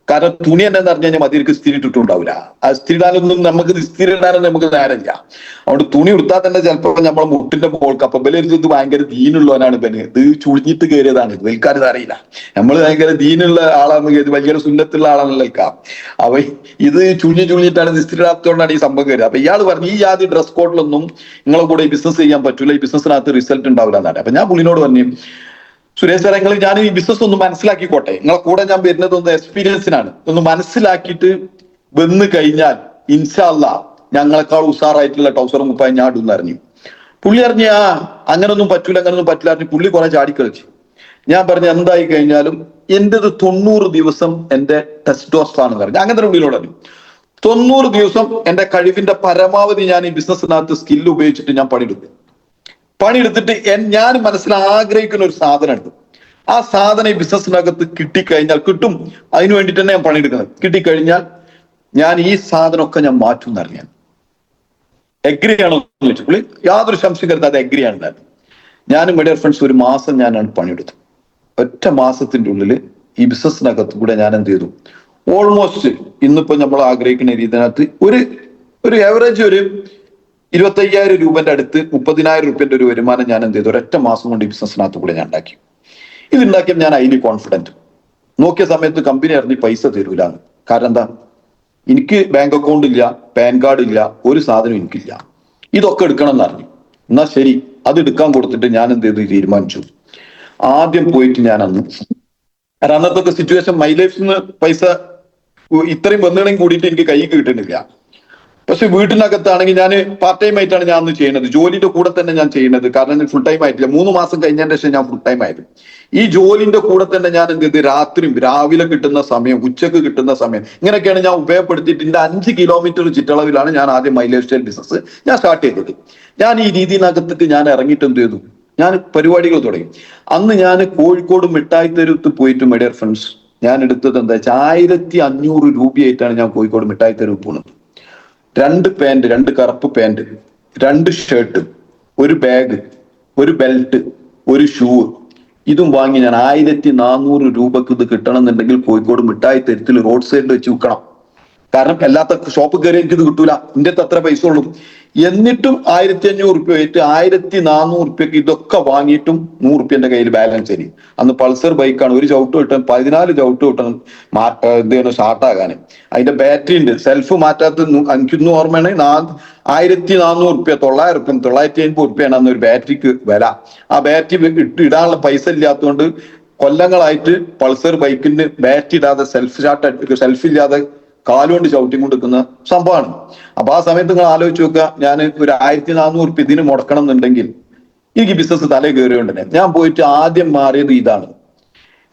കാരണം തുണി എന്നു പറഞ്ഞു കഴിഞ്ഞാൽ മതിർക്ക് ഇസ്തിരി ഇട്ടിട്ടുണ്ടാവില്ല. ആ ഇസ്തിരി ഇടാനൊന്നും നമുക്ക് ഇസ്തിരി ഇടാനൊന്നും നമുക്ക് നേരമില്ല. അതുകൊണ്ട് തുണി എടുത്താൽ തന്നെ ചിലപ്പോൾ നമ്മളെ മുട്ടിന്റെ മുകൾക്ക് അപ്പൊ ഇത് ഭയങ്കര ദീനുള്ളവനാണ്. ഇത് ചുളിഞ്ഞിട്ട് കയറിയതാണ്, വെൽക്കാരത് അറിയില്ല. നമ്മൾ ഭയങ്കര ദീനുള്ള ആളാണ്, ഭയങ്കര സുന്നത്തുള്ള ആളാണല്ലോ കേൾക്കാം. അപ്പൊ ഇത് ചുളിഞ്ഞിട്ടാണ് ഇസ്തിരി ഇടാത്തതുകൊണ്ടാണ് ഈ സംഭവം കയറിയത്. അപ്പൊ ഇയാൾ പറഞ്ഞു, ഈ ആദ്യ ഡ്രസ് കോഡിലൊന്നും നിങ്ങളെ കൂടെ ഈ ബിസിനസ് ചെയ്യാൻ പറ്റൂല, ഈ ബിസിനസ്സിനകത്ത് റിസൾട്ട് ഉണ്ടാവില്ല എന്നാണ്. അപ്പൊ ഞാൻ പുള്ളിനോട് പറഞ്ഞു, സുരേഷ് സാറേ ഞാൻ ഈ ബിസിനസ് ഒന്ന് മനസ്സിലാക്കിക്കോട്ടെ, നിങ്ങളെ കൂടെ ഞാൻ വരുന്നത് ഒന്ന് എക്സ്പീരിയൻസിനാണ്, ഒന്ന് മനസ്സിലാക്കിയിട്ട് വന്ന് കഴിഞ്ഞാൽ ഇൻഷാ അല്ലാഹ് ഞങ്ങളെക്കാൾ ഉഷാറായിട്ടുള്ള ടൗസറും കുപ്പായം ഞാൻ ഇടുന്ന് അറിഞ്ഞു. പുള്ളി അറിഞ്ഞ അങ്ങനൊന്നും പറ്റില്ല അറിഞ്ഞു. പുള്ളി കുറെ ചാടിക്കളിച്ചു. ഞാൻ പറഞ്ഞു എന്തായി കഴിഞ്ഞാലും എന്റേത് 90 ദിവസം എന്റെ ടെസ്റ്റ് ഡോസ് ആണെന്ന് പറഞ്ഞു. അങ്ങനെ തന്നെ ഉള്ളിലോട് അറിഞ്ഞു. 90 ദിവസം എന്റെ കഴിവിന്റെ പരമാവധി ഞാൻ ഈ ബിസിനസ്സിനകത്ത് സ്കില്ല് ഉപയോഗിച്ചിട്ട് ഞാൻ പണിയെടുത്തിട്ട് ഞാൻ മനസ്സിൽ ആഗ്രഹിക്കുന്ന ഒരു സാധനം ഉണ്ട്. ആ സാധനം ഈ ബിസിനസ്സിനകത്ത് കിട്ടിക്കഴിഞ്ഞാൽ കിട്ടും, അതിനു വേണ്ടിട്ട് തന്നെ ഞാൻ പണിയെടുക്കുന്നത്. കിട്ടിക്കഴിഞ്ഞാൽ ഞാൻ ഈ സാധനമൊക്കെ ഞാൻ മാറ്റും എന്നറിയാൻ. എഗ്രി ആണോ എന്ന് ചോദിച്ചു. പുള്ളി യാതൊരു സംശയം കരുതാതെ എഗ്രി ആണ്. ഞാനും മൈ ഡിയർ ഫ്രണ്ട്സ് ഒരു മാസം ഞാനാണ് പണിയെടുത്തു. ഒറ്റ മാസത്തിന്റെ ഉള്ളിൽ ഈ ബിസിനസ്സിനകത്ത് കൂടെ ഞാൻ എന്ത് ചെയ്തു, ഓൾമോസ്റ്റ് ഇന്നിപ്പോ നമ്മൾ ആഗ്രഹിക്കുന്ന രീതിനകത്ത് ഒരു ആവറേജ് ഒരു 25,000 രൂപന്റെ അടുത്ത് 30,000 രൂപന്റെ ഒരു വരുമാനം ഞാൻ എന്ത് ചെയ്തു ഒരൊറ്റ മാസം കൊണ്ട് ഈ ബിസിനസ്സിനകത്ത് കൂടെ ഞാൻ ഉണ്ടാക്കി. ഇതുണ്ടാക്കിയപ്പോൾ ഞാൻ അതിന് കോൺഫിഡന്റ്. നോക്കിയ സമയത്ത് കമ്പനി അറിഞ്ഞ് പൈസ തരൂലാണ്. കാരണം എന്താ, എനിക്ക് ബാങ്ക് അക്കൗണ്ട് ഇല്ല, പാൻ കാർഡ് ഇല്ല, ഒരു സാധനം എനിക്കില്ല. ഇതൊക്കെ എടുക്കണം എന്നറിഞ്ഞു. എന്നാ ശരി, അത് എടുക്കാൻ കൊടുത്തിട്ട് ഞാൻ എന്ത് ചെയ്തു തീരുമാനിച്ചു. ആദ്യം പോയിട്ട് ഞാൻ അന്നത്തെ സിറ്റുവേഷൻ മൈ ലൈഫിൽ നിന്ന് പൈസ ഇത്രയും വന്നുകണെങ്കിൽ കൂടിയിട്ട് എനിക്ക് കൈ കിട്ടുന്നില്ല. പക്ഷെ വീട്ടിനകത്താണെങ്കിൽ ഞാൻ പാർട്ട് ടൈം ആയിട്ടാണ് ഞാൻ അന്ന് ചെയ്യുന്നത്. ജോലിന്റെ കൂടെ തന്നെ ഞാൻ ചെയ്യുന്നത്. കാരണം ഞാൻ ഫുൾ ടൈം ആയിട്ടില്ല. 3 മാസം കഴിഞ്ഞതിന് ശേഷം ഞാൻ ഫുൾ ടൈം ആയിരുന്നു. ഈ ജോലിന്റെ കൂടെ തന്നെ ഞാൻ എന്ത് ചെയ്ത് രാത്രിയും രാവിലെ കിട്ടുന്ന സമയം, ഉച്ചക്ക് കിട്ടുന്ന സമയം, ഇങ്ങനെയൊക്കെയാണ് ഞാൻ ഉപയോഗപ്പെടുത്തിയിട്ട് ഇതിന്റെ 5 കിലോമീറ്റർ ചുറ്റളവിലാണ് ഞാൻ ആദ്യം മൈ ലൈഫ് സ്റ്റൈൽ ബിസിനസ് ഞാൻ സ്റ്റാർട്ട് ചെയ്തത്. ഞാൻ ഈ രീതിനകത്തേക്ക് ഞാൻ ഇറങ്ങിയിട്ട് എന്ത് ചെയ്തു, ഞാൻ പരിപാടികൾ തുടങ്ങി. അന്ന് ഞാൻ കോഴിക്കോട് മിഠായി തെരുവത്ത് പോയിട്ട് മൈ ഡിയർ ഫ്രണ്ട്സ് ഞാൻ എടുത്തത് എന്താ വെച്ചാൽ 1,500 രൂപയായിട്ടാണ് ഞാൻ കോഴിക്കോട് മിഠായി തെരുവ് പോകുന്നത്. 2 പാന്റ്, 2 കറുപ്പ് പാന്റ്, 2 ഷർട്ട്, ഒരു ബാഗ്, ഒരു ബെൽറ്റ്, ഒരു ഷൂ, ഇതും വാങ്ങി ഞാൻ 1,400 രൂപക്ക് ഇത് കിട്ടണം എന്നുണ്ടെങ്കിൽ കോഴിക്കോട് മിഠായി തെരുത്തിൽ റോഡ് സൈഡിൽ വെച്ച് വിൽക്കണം. കാരണം എല്ലാത്ത ഷോപ്പ് കയറി എനിക്ക് ഇത് കിട്ടൂല, ഇതിന്റെ അത്ര പൈസ ഉള്ളൂ. എന്നിട്ടും 1,500 രൂപ ആയിട്ട് 1,400 രൂപയ്ക്ക് ഇതൊക്കെ വാങ്ങിയിട്ടും 100 രൂപ കയ്യിൽ ബാലൻസ് തരും. അന്ന് പൾസർ ബൈക്കാണ്. ഒരു ചവിട്ട് കിട്ടാൻ 14 ചവിട്ട് കിട്ടണം എന്താണ് സ്റ്റാർട്ടാകാൻ. അതിന്റെ ബാറ്ററി ഉണ്ട്, സെൽഫ് മാറ്റാത്ത. എനിക്കൊന്നും ഓർമ്മയാണ് 1,400 രൂപ, 900 രൂപ, 950 രൂപയാണ് അന്ന് ഒരു ബാറ്ററിക്ക് വില. ആ ബാറ്ററി ഇടാനുള്ള പൈസ ഇല്ലാത്തതുകൊണ്ട് കൊല്ലങ്ങളായിട്ട് പൾസർ ബൈക്കിന് ബാറ്ററി ഇടാതെ സെൽഫ് ഇല്ലാതെ കാലുകൊണ്ട് ചവിട്ടി കൊണ്ടിരിക്കുന്ന സംഭവമാണ്. അപ്പൊ ആ സമയത്ത് നിങ്ങൾ ആലോചിച്ച് നോക്കുക, ഞാൻ ഒരു 1,400 രൂപ ഇതിന് മുടക്കണം എന്നുണ്ടെങ്കിൽ എനിക്ക് ബിസിനസ് തലേ കയറിയോണ്ട് തന്നെ ഞാൻ പോയിട്ട് ആദ്യം മാറിയത് ഇതാണ്.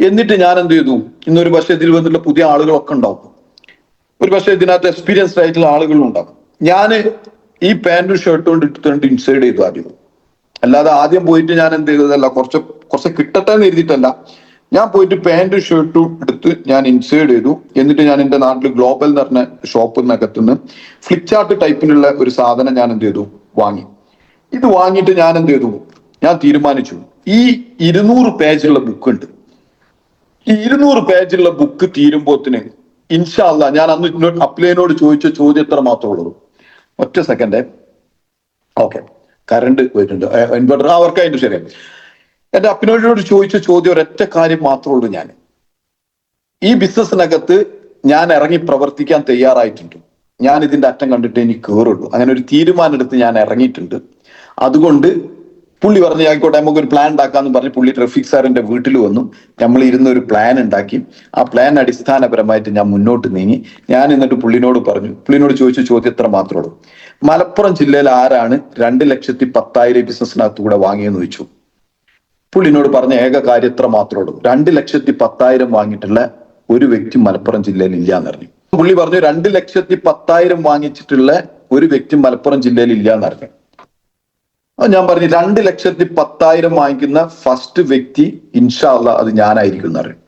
എന്നിട്ട് ഞാൻ എന്ത് ചെയ്തു, ഇന്നൊരു പക്ഷേ ഇതിൽ വന്നിട്ടുള്ള പുതിയ ആളുകളൊക്കെ ഉണ്ടാവും, ഒരു പക്ഷേ ഇതിനകത്ത് എക്സ്പീരിയൻസ്ഡ് ആയിട്ടുള്ള ആളുകളും ഉണ്ടാവും. ഞാൻ ഈ പാന്റും ഷർട്ടും കൊണ്ട് ഇട്ടിട്ടുണ്ട് ഇൻസൈഡ് ചെയ്തു ആദ്യം. അല്ലാതെ ആദ്യം പോയിട്ട് ഞാൻ എന്ത് ചെയ്തതല്ല, കുറച്ച് കിട്ടട്ടെ എന്ന് എഴുതിയിട്ടല്ല. ഞാൻ പോയിട്ട് പാന്റും ഷർട്ടും എടുത്ത് ഞാൻ ഇൻസേർട്ട് ചെയ്തു. എന്നിട്ട് ഞാൻ എൻ്റെ നാട്ടിൽ ഗ്ലോബൽ എന്ന് പറഞ്ഞ ഷോപ്പിനകത്തുനിന്ന് ഫ്ലിപ്ചാർട്ട് ടൈപ്പിനുള്ള ഒരു സാധനം ഞാൻ എന്ത് ചെയ്തു വാങ്ങി. ഇത് വാങ്ങിയിട്ട് ഞാൻ എന്ത് ചെയ്തു, ഞാൻ തീരുമാനിച്ചു ഈ 200 പേജുള്ള ബുക്ക് ഉണ്ട്. ഈ 200 പേജുള്ള ബുക്ക് തീരുമ്പോത്തിന് ഇൻഷാ അല്ലാഹ് ഞാൻ അന്ന് അപ്ലൈനോട് ചോദിച്ച ചോദ്യം എത്ര മാത്രമേ ഉള്ളൂ. ഒറ്റ സെക്കൻഡ്, ഓക്കെ, കറണ്ട് പോയിട്ടുണ്ട്, ഇൻവെർട്ടർ അവർക്കായിട്ട് ശരിയാ. എന്റെ അപ്പിനോട് ചോദിച്ച ചോദ്യം ഒരൊറ്റ കാര്യം മാത്രമേ ഉള്ളൂ. ഞാൻ ഈ ബിസിനസ്സിനകത്ത് ഞാൻ ഇറങ്ങി പ്രവർത്തിക്കാൻ തയ്യാറായിട്ടുണ്ട്. ഞാൻ ഇതിന്റെ അറ്റം കണ്ടിട്ട് എനിക്ക് കയറുള്ളൂ. അങ്ങനെ ഒരു തീരുമാനം എടുത്ത് ഞാൻ ഇറങ്ങിയിട്ടുണ്ട്. അതുകൊണ്ട് പുള്ളി പറഞ്ഞു ആയിക്കോട്ടെ നമുക്ക് ഒരു പ്ലാൻ ഉണ്ടാക്കാന്ന് പറഞ്ഞ് പുള്ളി ട്രഫിക് സാറിന്റെ വീട്ടിൽ വന്നു. നമ്മൾ ഇരുന്ന് ഒരു പ്ലാൻ ഉണ്ടാക്കി. ആ പ്ലാൻ അടിസ്ഥാനപരമായിട്ട് ഞാൻ മുന്നോട്ട് നീങ്ങി. ഞാൻ എന്നിട്ട് പുള്ളിനോട് ചോദിച്ച ചോദ്യം എത്ര മാത്രമേ ഉള്ളൂ, മലപ്പുറം ജില്ലയിൽ ആരാണ് 2,10,000 ബിസിനസ്സിനകത്ത് കൂടെ വാങ്ങിയെന്ന് ചോദിച്ചു. പുള്ളിനോട് പറഞ്ഞ ഏക കാര്യം എത്ര മാത്രമേ ഉള്ളൂ, 2,10,000 വാങ്ങിയിട്ടുള്ള ഒരു വ്യക്തി മലപ്പുറം ജില്ലയിൽ ഇല്ല എന്ന് പറഞ്ഞു. പുള്ളി പറഞ്ഞു 2,10,000 വാങ്ങിച്ചിട്ടുള്ള ഒരു വ്യക്തി മലപ്പുറം ജില്ലയിൽ ഇല്ല എന്ന് പറഞ്ഞു. ഞാൻ പറഞ്ഞു 2,10,000 വാങ്ങിക്കുന്ന ഫസ്റ്റ് വ്യക്തി ഇൻഷാ അല്ലാഹ് അത് ഞാനായിരിക്കും എന്ന് പറഞ്ഞു.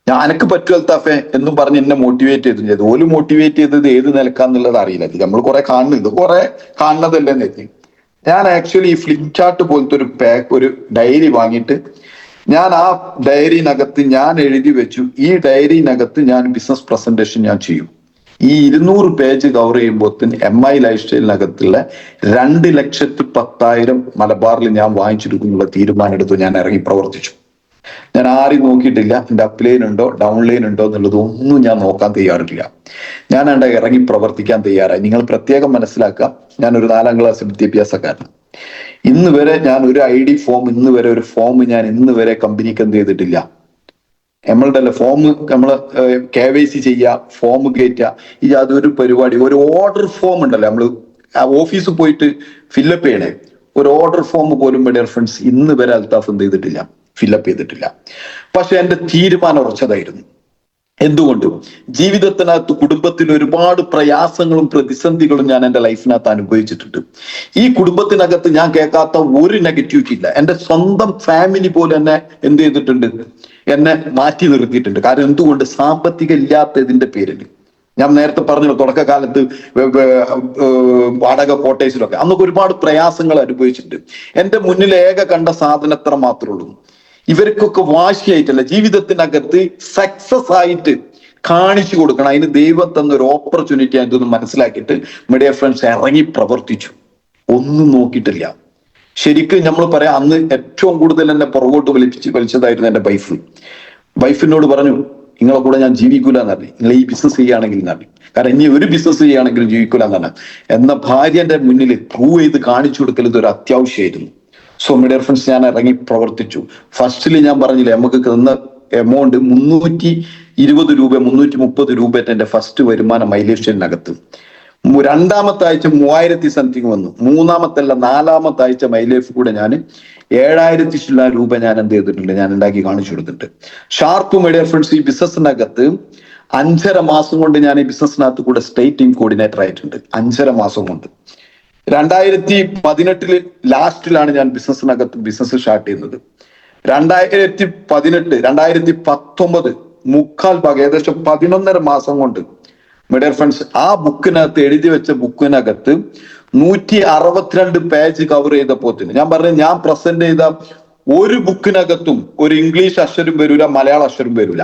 ഞാനക്ക് പറ്റും അൽത്താഫെ എന്നും പറഞ്ഞ് എന്നെ മോട്ടിവേറ്റ് ചെയ്തു. ഓല് മോട്ടിവേറ്റ് ചെയ്തത് ഏത് നിലക്കാന്നുള്ളത് അറിയില്ല. നമ്മൾ കുറെ കാണുന്നതല്ലേ എത്തി. ഞാൻ ആക്ച്വലി ഈ ഫ്ലിപ്ചാർട്ട് പോലത്തെ ഒരു ഡയറി വാങ്ങിയിട്ട് ഞാൻ ആ ഡയറിനകത്ത് ഞാൻ എഴുതി വെച്ചു, ഈ ഡയറിനകത്ത് ഞാൻ ബിസിനസ് പ്രസന്റേഷൻ ഞാൻ ചെയ്യും. ഈ 200 പേജ് കവർ ചെയ്യുമ്പോൾ MI ലൈഫ് സ്റ്റൈലിനകത്തുള്ള 2,10,000 മലബാറിൽ ഞാൻ വാങ്ങിച്ചെടുക്കുന്നുള്ള തീരുമാനം എടുത്തു. ഞാൻ ഇറങ്ങി പ്രവർത്തിച്ചു. ഞാൻ ആരും നോക്കിയിട്ടില്ല, എൻ്റെ അപ്ലൈൻ ഉണ്ടോ ഡൗൺലൈൻ ഉണ്ടോ എന്നുള്ളത് ഒന്നും ഞാൻ നോക്കാൻ തയ്യാറില്ല. ഞാൻ ഇറങ്ങി പ്രവർത്തിക്കാൻ തയ്യാറായി. നിങ്ങൾ പ്രത്യേകം മനസ്സിലാക്കുക, ഞാൻ ഒരു 4ാം ക്ലാസ് വിദ്യാഭ്യാസക്കാരൻ. ഇന്ന് വരെ ഞാൻ ഒരു ID ഫോം, ഒരു ഫോം ഞാൻ ഇന്ന് വരെ കമ്പനിക്ക് എന്ത് ചെയ്തിട്ടില്ല. നമ്മളുടെ ഫോം നമ്മള് KYC ചെയ്യുക, ഫോം കയറ്റുക, ഈ അതൊരു പരിപാടി. ഒരു ഓർഡർ ഫോം ഉണ്ടല്ലോ, നമ്മള് ഓഫീസിൽ പോയിട്ട് ഫില്ലപ്പ് ചെയ്യണേ, ഒരു ഓർഡർ ഫോം പോലും മൈ ഫ്രണ്ട്സ് ഇന്ന് വരെ അൽത്താഫ് എന്ത് ചെയ്തിട്ടില്ല, ഫില്ലപ്പ് ചെയ്തിട്ടില്ല. പക്ഷെ എന്റെ തീരുമാനം ഉറച്ചതായിരുന്നു. എന്തുകൊണ്ട്? ജീവിതത്തിനകത്ത് കുടുംബത്തിൽ ഒരുപാട് പ്രയാസങ്ങളും പ്രതിസന്ധികളും ഞാൻ എൻ്റെ ലൈഫിനകത്ത് അനുഭവിച്ചിട്ടുണ്ട്. ഈ കുടുംബത്തിനകത്ത് ഞാൻ കേൾക്കാത്ത ഒരു നെഗറ്റിവിറ്റി ഇല്ല. എൻ്റെ സ്വന്തം ഫാമിലി പോലെ എന്നെ എന്ത് ചെയ്തിട്ടുണ്ട്, എന്നെ മാറ്റി നിർത്തിയിട്ടുണ്ട്. കാരണം എന്തുകൊണ്ട്? സാമ്പത്തികം ഇല്ലാത്തതിന്റെ പേരിൽ. ഞാൻ നേരത്തെ പറഞ്ഞല്ലോ തുടക്കകാലത്ത് വാടക കോട്ടേഴ്സിലൊക്കെ അന്നൊക്കെ ഒരുപാട് പ്രയാസങ്ങൾ അനുഭവിച്ചിട്ടുണ്ട്. എന്റെ മുന്നിൽ ഏക കണ്ട സാധനം എത്ര മാത്രമേ ഉള്ളൂ. ഇവർക്കൊക്കെ വാശിയായിട്ടല്ല, ജീവിതത്തിനകത്ത് സക്സസ് ആയിട്ട് കാണിച്ചു കൊടുക്കണം. അതിന് ദൈവം തന്ന ഒരു ഓപ്പർച്യൂണിറ്റി ആയിട്ടൊന്ന് മനസ്സിലാക്കിയിട്ട് മീഡിയ ഫ്രണ്ട്സ് ഇറങ്ങി പ്രവർത്തിച്ചു. ഒന്നും നോക്കിയിട്ടില്ല. ശരിക്കും നമ്മൾ പറയാം, അന്ന് ഏറ്റവും കൂടുതൽ എന്നെ പുറകോട്ട് വലിച്ചതായിരുന്നു എന്റെ വൈഫിനോട് പറഞ്ഞു, നിങ്ങളെ കൂടെ ഞാൻ ജീവിക്കൂല എന്നറിഞ്ഞു, നിങ്ങൾ ഈ ബിസിനസ് ചെയ്യുകയാണെങ്കിൽ എന്നറിഞ്ഞു. കാരണം ഇനി ഒരു ബിസിനസ് ചെയ്യുകയാണെങ്കിലും ജീവിക്കൂല എന്നാണ്. എന്ന ഭാര്യന്റെ മുന്നിൽ പ്രൂവ് ചെയ്ത് കാണിച്ചു കൊടുക്കൽ ഇതൊരു അത്യാവശ്യമായിരുന്നു. സോ മീഡിയ ഫ്രണ്ട്സ്, ഞാൻ ഇറങ്ങി പ്രവർത്തിച്ചു. ഫസ്റ്റിൽ ഞാൻ പറഞ്ഞില്ലേ, നമുക്ക് തന്ന എമൗണ്ട് 320 രൂപ 330 രൂപ എന്റെ ഫസ്റ്റ് വരുമാനം മൈലേഷ്യനകത്ത്. രണ്ടാമത്തെ ആഴ്ച 3000 സംതിങ് വന്നു. മൂന്നാമത്തല്ല 4-ാമത്തെ ആഴ്ച മൈലേഫ് കൂടെ ഞാൻ 7000 രൂപ ഞാൻ എന്ത് ചെയ്തിട്ടുണ്ട്, ഞാൻ ഉണ്ടാക്കി കാണിച്ചു കൊടുത്തിട്ടുണ്ട്. ഷാർപ്പ് മീഡിയ ഫ്രണ്ട്സ്, ഈ ബിസിനസ്സിനകത്ത് 5.5 മാസം കൊണ്ട് ഞാൻ ഈ ബിസിനസ്സിനകത്ത് കൂടെ സ്റ്റേറ്റ് ടീം കോർഡിനേറ്റർ ആയിട്ടുണ്ട്. 5.5 മാസം കൊണ്ട്. 2018 ലാസ്റ്റിലാണ് ഞാൻ ബിസിനസ് സ്റ്റാർട്ട് ചെയ്യുന്നത്. 2018 2019 മുക്കാൽ ഭാഗം, ഏകദേശം 11.5 മാസം കൊണ്ട് മീഡിയ ഫ്രണ്ട്സ് ആ ബുക്കിനകത്ത് എഴുതി വെച്ച ബുക്കിനകത്ത് 162 പേജ് കവർ ചെയ്തപ്പോത്തിന് ഞാൻ പറഞ്ഞു, ഞാൻ പ്രസന്റ് ചെയ്ത ഒരു ബുക്കിനകത്തും ഒരു ഇംഗ്ലീഷ് അക്ഷരം വരൂല, മലയാള അക്ഷരം വരൂല.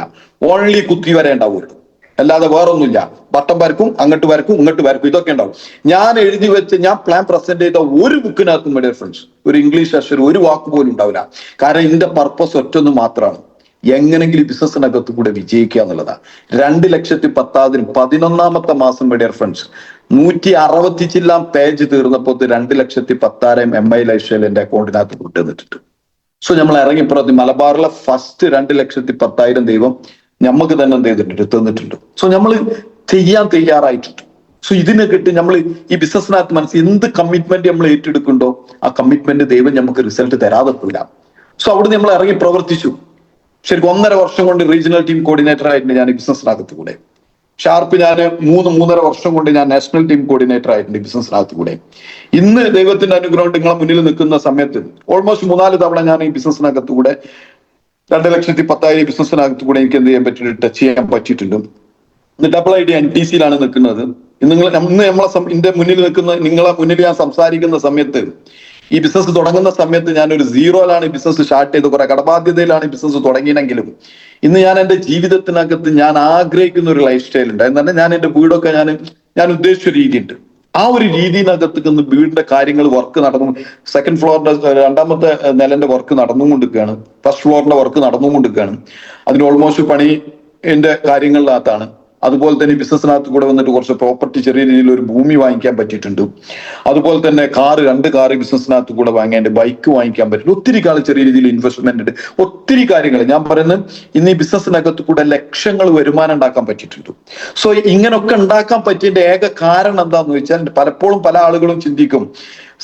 ഓൺലി കുത്തി വരെ ഉണ്ടാവുള്ളൂ, അല്ലാതെ വേറൊന്നുമില്ല. ബട്ടം വരക്കും, അങ്ങോട്ട് വരക്കും, ഇങ്ങോട്ട് വരക്കും, ഇതൊക്കെ ഉണ്ടാവും. ഞാൻ എഴുതി വെച്ച് ഞാൻ പ്ലാൻ പ്രസന്റ് ചെയ്ത ഒരു ബുക്കിനകത്തും മീഡിയ ഫ്രണ്ട്സ് ഒരു ഇംഗ്ലീഷ് അക്ഷരം, ഒരു വാക്ക് പോലും ഉണ്ടാവില്ല. കാരണം ഇതിന്റെ പർപ്പസ് ഒറ്റൊന്ന് മാത്രമാണ്, എങ്ങനെങ്കിലും ബിസിനസ്സിനകത്ത് കൂടെ വിജയിക്കുക എന്നുള്ളതാണ്. 2,10,000 11-ാമത്തെ മാസം മീഡിയ ഫ്രണ്ട്സ് 160 ചില്ലാം പേജ് തീർന്നപ്പോൾ 2,10,000 MI ലൈഫ്സ്റ്റൈൽ എന്റെ അക്കൗണ്ടിനകത്ത് കൊണ്ടുവന്നിട്ടുണ്ട്. സോ നമ്മൾ ഇറങ്ങിപ്പുറത്ത് മലബാറിലെ ഫസ്റ്റ് 2,10,000 ദൈവം നമുക്ക് തന്നെ എന്ത് ചെയ്തിട്ടുണ്ട്, തന്നിട്ടുണ്ട്. സോ നമ്മൾ ചെയ്യാൻ തയ്യാറായിട്ടുണ്ട്. സോ ഇതിനെ കിട്ടി നമ്മൾ ഈ ബിസിനസ്സിനകത്ത് എന്ത് കമ്മിറ്റ്മെന്റ് നമ്മൾ ഏറ്റെടുക്കുന്നുണ്ടോ ആ കമ്മിറ്റ്മെന്റ് ദൈവം നമുക്ക് റിസൾട്ട് തരാതെ പോയില്ല. സോ അവിടെ നമ്മൾ ഇറങ്ങി പ്രവർത്തിച്ചു. ശരിക്കും 1.5 വർഷം കൊണ്ട് റീജിയണൽ ടീം കോർഡിനേറ്റർ ആയിട്ടുണ്ട് ഞാൻ ബിസിനസ്സിനകത്ത് കൂടെ. ഷാർപ്പ് ഞാൻ 3-3.5 വർഷം കൊണ്ട് ഞാൻ നാഷണൽ ടീം കോർഡിനേറ്റർ ആയിട്ടുണ്ട് ബിസിനസ്സിനകത്ത് കൂടെ. ഇന്ന് ദൈവത്തിന്റെ അനുഗ്രഹം നിങ്ങളെ മുന്നിൽ നിൽക്കുന്ന സമയത്ത് ഓൾമോസ്റ്റ് 3-4 തവണ ഞാൻ ഈ ബിസിനസ്സിനകത്ത് കൂടെ 2,10,000 ബിസിനസ്സിനകത്ത് കൂടെ എനിക്ക് എന്ത് ചെയ്യാൻ പറ്റിയിട്ട് ടച്ച് ചെയ്യാൻ പറ്റിയിട്ടുണ്ട്. ഇന്ന് ഡബിൾ ഐഡി NTCയിലാണ് നിൽക്കുന്നത്. ഇന്ന് എന്റെ മുന്നിൽ നിൽക്കുന്ന നിങ്ങളെ മുന്നിൽ ഞാൻ സംസാരിക്കുന്ന സമയത്ത്, ഈ ബിസിനസ് തുടങ്ങുന്ന സമയത്ത് ഞാനൊരു സീറോയിലാണ് ഈ ബിസിനസ് സ്റ്റാർട്ട് ചെയ്ത്, കുറെ കടബാധ്യതയിലാണ് ഈ ബിസിനസ് തുടങ്ങിയെങ്കിലും ഇന്ന് ഞാൻ എന്റെ ജീവിതത്തിനകത്ത് ഞാൻ ആഗ്രഹിക്കുന്ന ഒരു ലൈഫ് സ്റ്റൈൽ ഉണ്ട്. എന്നാൽ ഞാൻ എന്റെ വീടൊക്കെ ഞാൻ ഉദ്ദേശിച്ച രീതി ഉണ്ട്. ആ ഒരു രീതിനകത്ത് വീടിന്റെ കാര്യങ്ങൾ വർക്ക് നടന്നു. സെക്കൻഡ് ഫ്ലോറിന്റെ 2-ാമത്തെ നിലന്റെ വർക്ക് നടന്നുകൊണ്ടിരിക്കുകയാണ്. ഫസ്റ്റ് ഫ്ലോറിന്റെ വർക്ക് നടന്നുകൊണ്ടിരിക്കുകയാണ്. അതിന് ഓൾമോസ്റ്റ് പണി എന്റെ കാര്യങ്ങളിനകത്താണ്. അതുപോലെ തന്നെ ബിസിനസ്സിനകത്ത് കൂടെ വന്നിട്ട് കുറച്ച് പ്രോപ്പർട്ടി, ചെറിയ രീതിയിൽ ഒരു ഭൂമി വാങ്ങിക്കാൻ പറ്റിയിട്ടുണ്ട്. അതുപോലെ തന്നെ 2 കാറ് ബിസിനസ്സിനകത്ത് കൂടെ വാങ്ങാൻ, ബൈക്ക് വാങ്ങിക്കാൻ പറ്റും. ഒത്തിരി ചെറിയ രീതിയിൽ ഇൻവെസ്റ്റ്മെന്റ് ഉണ്ട്. ഒത്തിരി കാര്യങ്ങൾ ഞാൻ പറയുന്നത് ഇന്ന് ഈ ബിസിനസ്സിനകത്ത് കൂടെ ലക്ഷങ്ങൾ വരുമാനം ഉണ്ടാക്കാൻ പറ്റിയിട്ടുണ്ട്. സോ ഇങ്ങനൊക്കെ ഉണ്ടാക്കാൻ പറ്റിയതിന്റെ ഏക കാരണം എന്താന്ന് വെച്ചാൽ, പലപ്പോഴും പല ആളുകളും ചിന്തിക്കും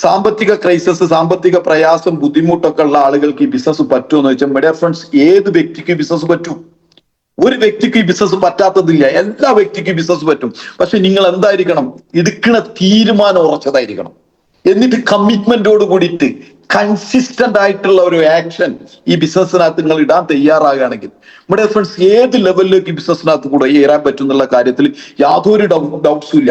സാമ്പത്തിക ക്രൈസിസ്, സാമ്പത്തിക പ്രയാസം, ബുദ്ധിമുട്ടൊക്കെ ഉള്ള ആളുകൾക്ക് ഈ ബിസിനസ് പറ്റുമെന്ന് വെച്ചാൽ, മൈ ഡിയർ ഫ്രണ്ട്സ്, ഏത് വ്യക്തിക്ക് ബിസിനസ് പറ്റും? ഒരു വ്യക്തിക്ക് ഈ ബിസിനസ് പറ്റാത്തതില്ല, എല്ലാ വ്യക്തിക്കും ബിസിനസ് പറ്റും. പക്ഷെ നിങ്ങൾ എന്തായിരിക്കണം, എടുക്കുന്ന തീരുമാനം ഉറച്ചതായിരിക്കണം. എന്നിട്ട് കമ്മിറ്റ്മെന്റോട് കൂടിയിട്ട് കൺസിസ്റ്റന്റ് ആയിട്ടുള്ള ഒരു ആക്ഷൻ ഈ ബിസിനസ്സിനകത്ത് നിങ്ങൾ ഇടാൻ തയ്യാറാകുകയാണെങ്കിൽ, നമ്മുടെ ഫ്രണ്ട്സ്, ഏത് ലെവലിലേക്ക് ഈ ബിസിനസ്സിനകത്ത് കൂടെ ഏറാൻ പറ്റും എന്നുള്ള കാര്യത്തിൽ യാതൊരു ഡൗട്ട്സും ഇല്ല.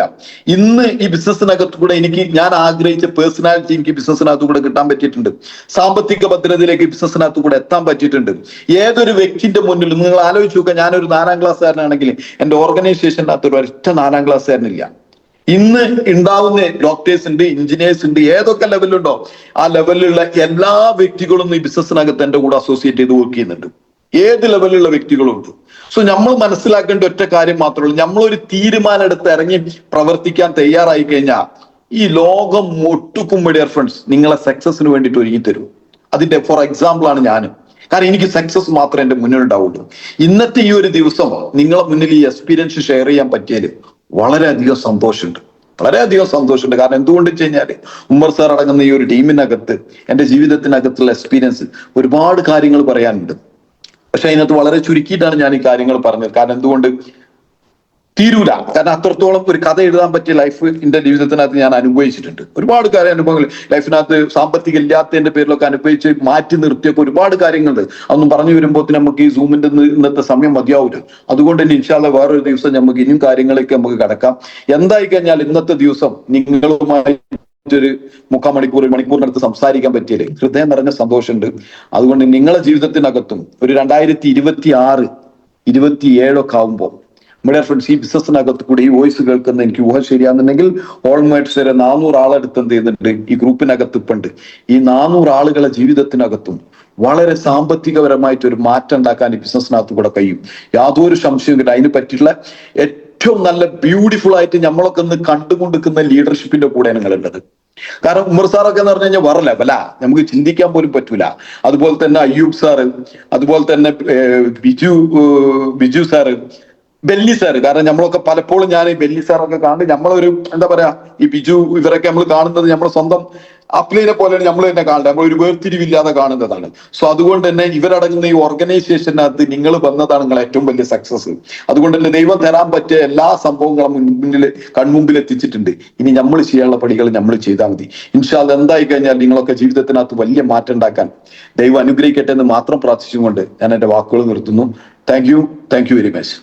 ഇന്ന് ഈ ബിസിനസ്സിനകത്ത് കൂടെ ഞാൻ ആഗ്രഹിച്ച പേഴ്സണാലിറ്റി എനിക്ക് ബിസിനസ്സിനകത്ത് കൂടെ കിട്ടാൻ പറ്റിയിട്ടുണ്ട്. സാമ്പത്തിക ഭദ്രതയിലേക്ക് ബിസിനസ്സിനകത്ത് കൂടെ എത്താൻ പറ്റിയിട്ടുണ്ട്. ഏതൊരു വ്യക്തിന്റെ മുന്നിൽ നിങ്ങൾ ആലോചിച്ച് നോക്കുക, ഞാനൊരു 4-ാം ക്ലാസ്സുകാരനാണെങ്കിൽ എന്റെ ഓർഗനൈസേഷനകത്ത് ഒരു ഒറ്റ 4-ാം ക്ലാസ്സുകാരനില്ല. ഇന്ന് ഉണ്ടാവുന്ന ഡോക്ടേഴ്സ് ഉണ്ട്, എഞ്ചിനീയേഴ്സ് ഉണ്ട്, ഏതൊക്കെ ലെവലുണ്ടോ ആ ലെവലിലുള്ള എല്ലാ വ്യക്തികളും ഈ ബിസിനസ്സിനകത്ത് എന്റെ കൂടെ അസോസിയേറ്റ് ചെയ്ത് വർക്ക് ചെയ്യുന്നുണ്ട്. ഏത് ലെവലിലുള്ള വ്യക്തികളുണ്ട്. സോ നമ്മൾ മനസ്സിലാക്കേണ്ട ഒറ്റ കാര്യം മാത്രമേ ഉള്ളൂ, നമ്മളൊരു തീരുമാനം എടുത്ത് ഇറങ്ങി പ്രവർത്തിക്കാൻ തയ്യാറായി കഴിഞ്ഞാൽ ഈ ലോകം ഒട്ടുക്കും മീഡിയ ഫ്രണ്ട്സ് നിങ്ങളെ സക്സസിന് വേണ്ടിയിട്ട് ഒരുങ്ങി തരും. അതിന്റെ ഫോർ എക്സാമ്പിൾ ആണ് ഞാൻ. കാരണം എനിക്ക് സക്സസ് മാത്രമേ എന്റെ മുന്നിൽ ഉണ്ടാവുള്ളൂ. ഇന്നത്തെ ഈ ഒരു ദിവസം നിങ്ങളെ മുന്നിൽ ഈ എക്സ്പീരിയൻസ് ഷെയർ ചെയ്യാൻ പറ്റിയാൽ വളരെയധികം സന്തോഷമുണ്ട്, വളരെയധികം സന്തോഷമുണ്ട്. കാരണം എന്തുകൊണ്ട് വെച്ച് കഴിഞ്ഞാൽ ഉമ്മർ സാർ അടങ്ങുന്ന ഈ ഒരു ടീമിനകത്ത് എന്റെ ജീവിതത്തിനകത്തുള്ള എക്സ്പീരിയൻസ് ഒരുപാട് കാര്യങ്ങൾ പറയാനുണ്ട്. പക്ഷെ അതിനകത്ത് വളരെ ചുരുക്കിയിട്ടാണ് ഞാൻ ഈ കാര്യങ്ങൾ പറഞ്ഞത്. കാരണം എന്തുകൊണ്ട്, തീരൂല. കാരണം അത്രത്തോളം ഒരു കഥ എഴുതാൻ പറ്റിയ ലൈഫ് എന്റെ ജീവിതത്തിനകത്ത് ഞാൻ അനുഭവിച്ചിട്ടുണ്ട്. ഒരുപാട് കാര്യം അനുഭവങ്ങൾ ലൈഫിനകത്ത് സാമ്പത്തികം ഇല്ലാത്തതിന്റെ പേരിലൊക്കെ അനുഭവിച്ച് മാറ്റി നിർത്തിയൊക്കെ ഒരുപാട് കാര്യങ്ങളുണ്ട്. അതൊന്നും പറഞ്ഞു വരുമ്പോൾ നമുക്ക് ഈ സൂമിന്റെ ഇന്നത്തെ സമയം മതിയാവില്ല. അതുകൊണ്ട് തന്നെ ഇൻഷാല്ല വേറൊരു ദിവസം നമുക്ക് ഇനിയും കാര്യങ്ങളൊക്കെ നമുക്ക് കടക്കാം. എന്തായി കഴിഞ്ഞാൽ ഇന്നത്തെ ദിവസം നിങ്ങളുമായി ഒരു 3/4 മണിക്കൂറിനടുത്ത് സംസാരിക്കാൻ പറ്റിയല്ലേ ഹൃദയം നിറഞ്ഞ സന്തോഷമുണ്ട്. അതുകൊണ്ട് നിങ്ങളെ ജീവിതത്തിനകത്തും ഒരു 2026, 27 ഒക്കെ ആവുമ്പോൾ നമ്മുടെ ഫ്രണ്ട്സ് ഈ ബിസിനസ്സിനകത്ത് കൂടി ഈ വോയിസ് കേൾക്കുന്ന എനിക്ക് ഊഹം ശരിയാണെന്നുണ്ടെങ്കിൽ ഓൾമോസ്റ്റ് വരെ 400 ആളെടുത്ത് എന്ത് ചെയ്യുന്നുണ്ട് ഈ ഗ്രൂപ്പിനകത്ത് ഇപ്പുണ്ട്. ഈ 400 ആളുകളെ ജീവിതത്തിനകത്തും വളരെ സാമ്പത്തികപരമായിട്ട് ഒരു മാറ്റം ഉണ്ടാക്കാൻ ഈ ബിസിനസ്സിനകത്ത് കൂടെ കഴിയും. യാതൊരു സംശയവും ഇല്ല. അതിനെ പറ്റിയിട്ടുള്ള ഏറ്റവും നല്ല ബ്യൂട്ടിഫുൾ ആയിട്ട് നമ്മളൊക്കെ ഒന്ന് കണ്ടുകൊണ്ടിരിക്കുന്ന ലീഡർഷിപ്പിന്റെ കൂടെയാണ് നിങ്ങളുള്ളത്. കാരണം ഉമർ സാറൊക്കെ എന്ന് പറഞ്ഞു കഴിഞ്ഞാൽ വേറെ ലെവലാ, നമുക്ക് ചിന്തിക്കാൻ പോലും പറ്റൂല. അതുപോലെ തന്നെ അയ്യൂബ് സാറ്, അതുപോലെ തന്നെ ബിജു സാറ്, ബെല്ലി സാറ്. കാരണം നമ്മളൊക്കെ പലപ്പോഴും ഞാൻ ഈ ബെല്ലി സാറൊക്കെ കാണുന്നത് നമ്മളൊരു എന്താ പറയാ ഈ ബിജു ഇവരൊക്കെ നമ്മൾ കാണുന്നത് നമ്മളെ സ്വന്തം അപ്ലൈനെ പോലെയാണ് നമ്മൾ തന്നെ കാണുന്നത്. നമ്മളൊരു വേർതിരിവില്ലാതെ കാണുന്നതാണ്. സോ അതുകൊണ്ട് തന്നെ ഇവരടങ്ങുന്ന ഈ ഓർഗനൈസേഷനകത്ത് നിങ്ങൾ വന്നതാണ് നിങ്ങൾ ഏറ്റവും വലിയ സക്സസ്. അതുകൊണ്ട് തന്നെ ദൈവം തരാൻ പറ്റിയ എല്ലാ സംഭവങ്ങളും കൺമുമ്പിൽ എത്തിച്ചിട്ടുണ്ട്. ഇനി നമ്മൾ ചെയ്യാനുള്ള പണികൾ നമ്മൾ ചെയ്താൽ മതി. ഇൻഷാ അല്ലാഹ് എന്തായി കഴിഞ്ഞാൽ നിങ്ങളൊക്കെ ജീവിതത്തിനകത്ത് വലിയ മാറ്റം ഉണ്ടാക്കാൻ ദൈവം അനുഗ്രഹിക്കട്ടെ എന്ന് മാത്രം പ്രാർത്ഥിച്ചുകൊണ്ട് ഞാൻ എന്റെ വാക്കുകൾ നിർത്തുന്നു. Thank you very much.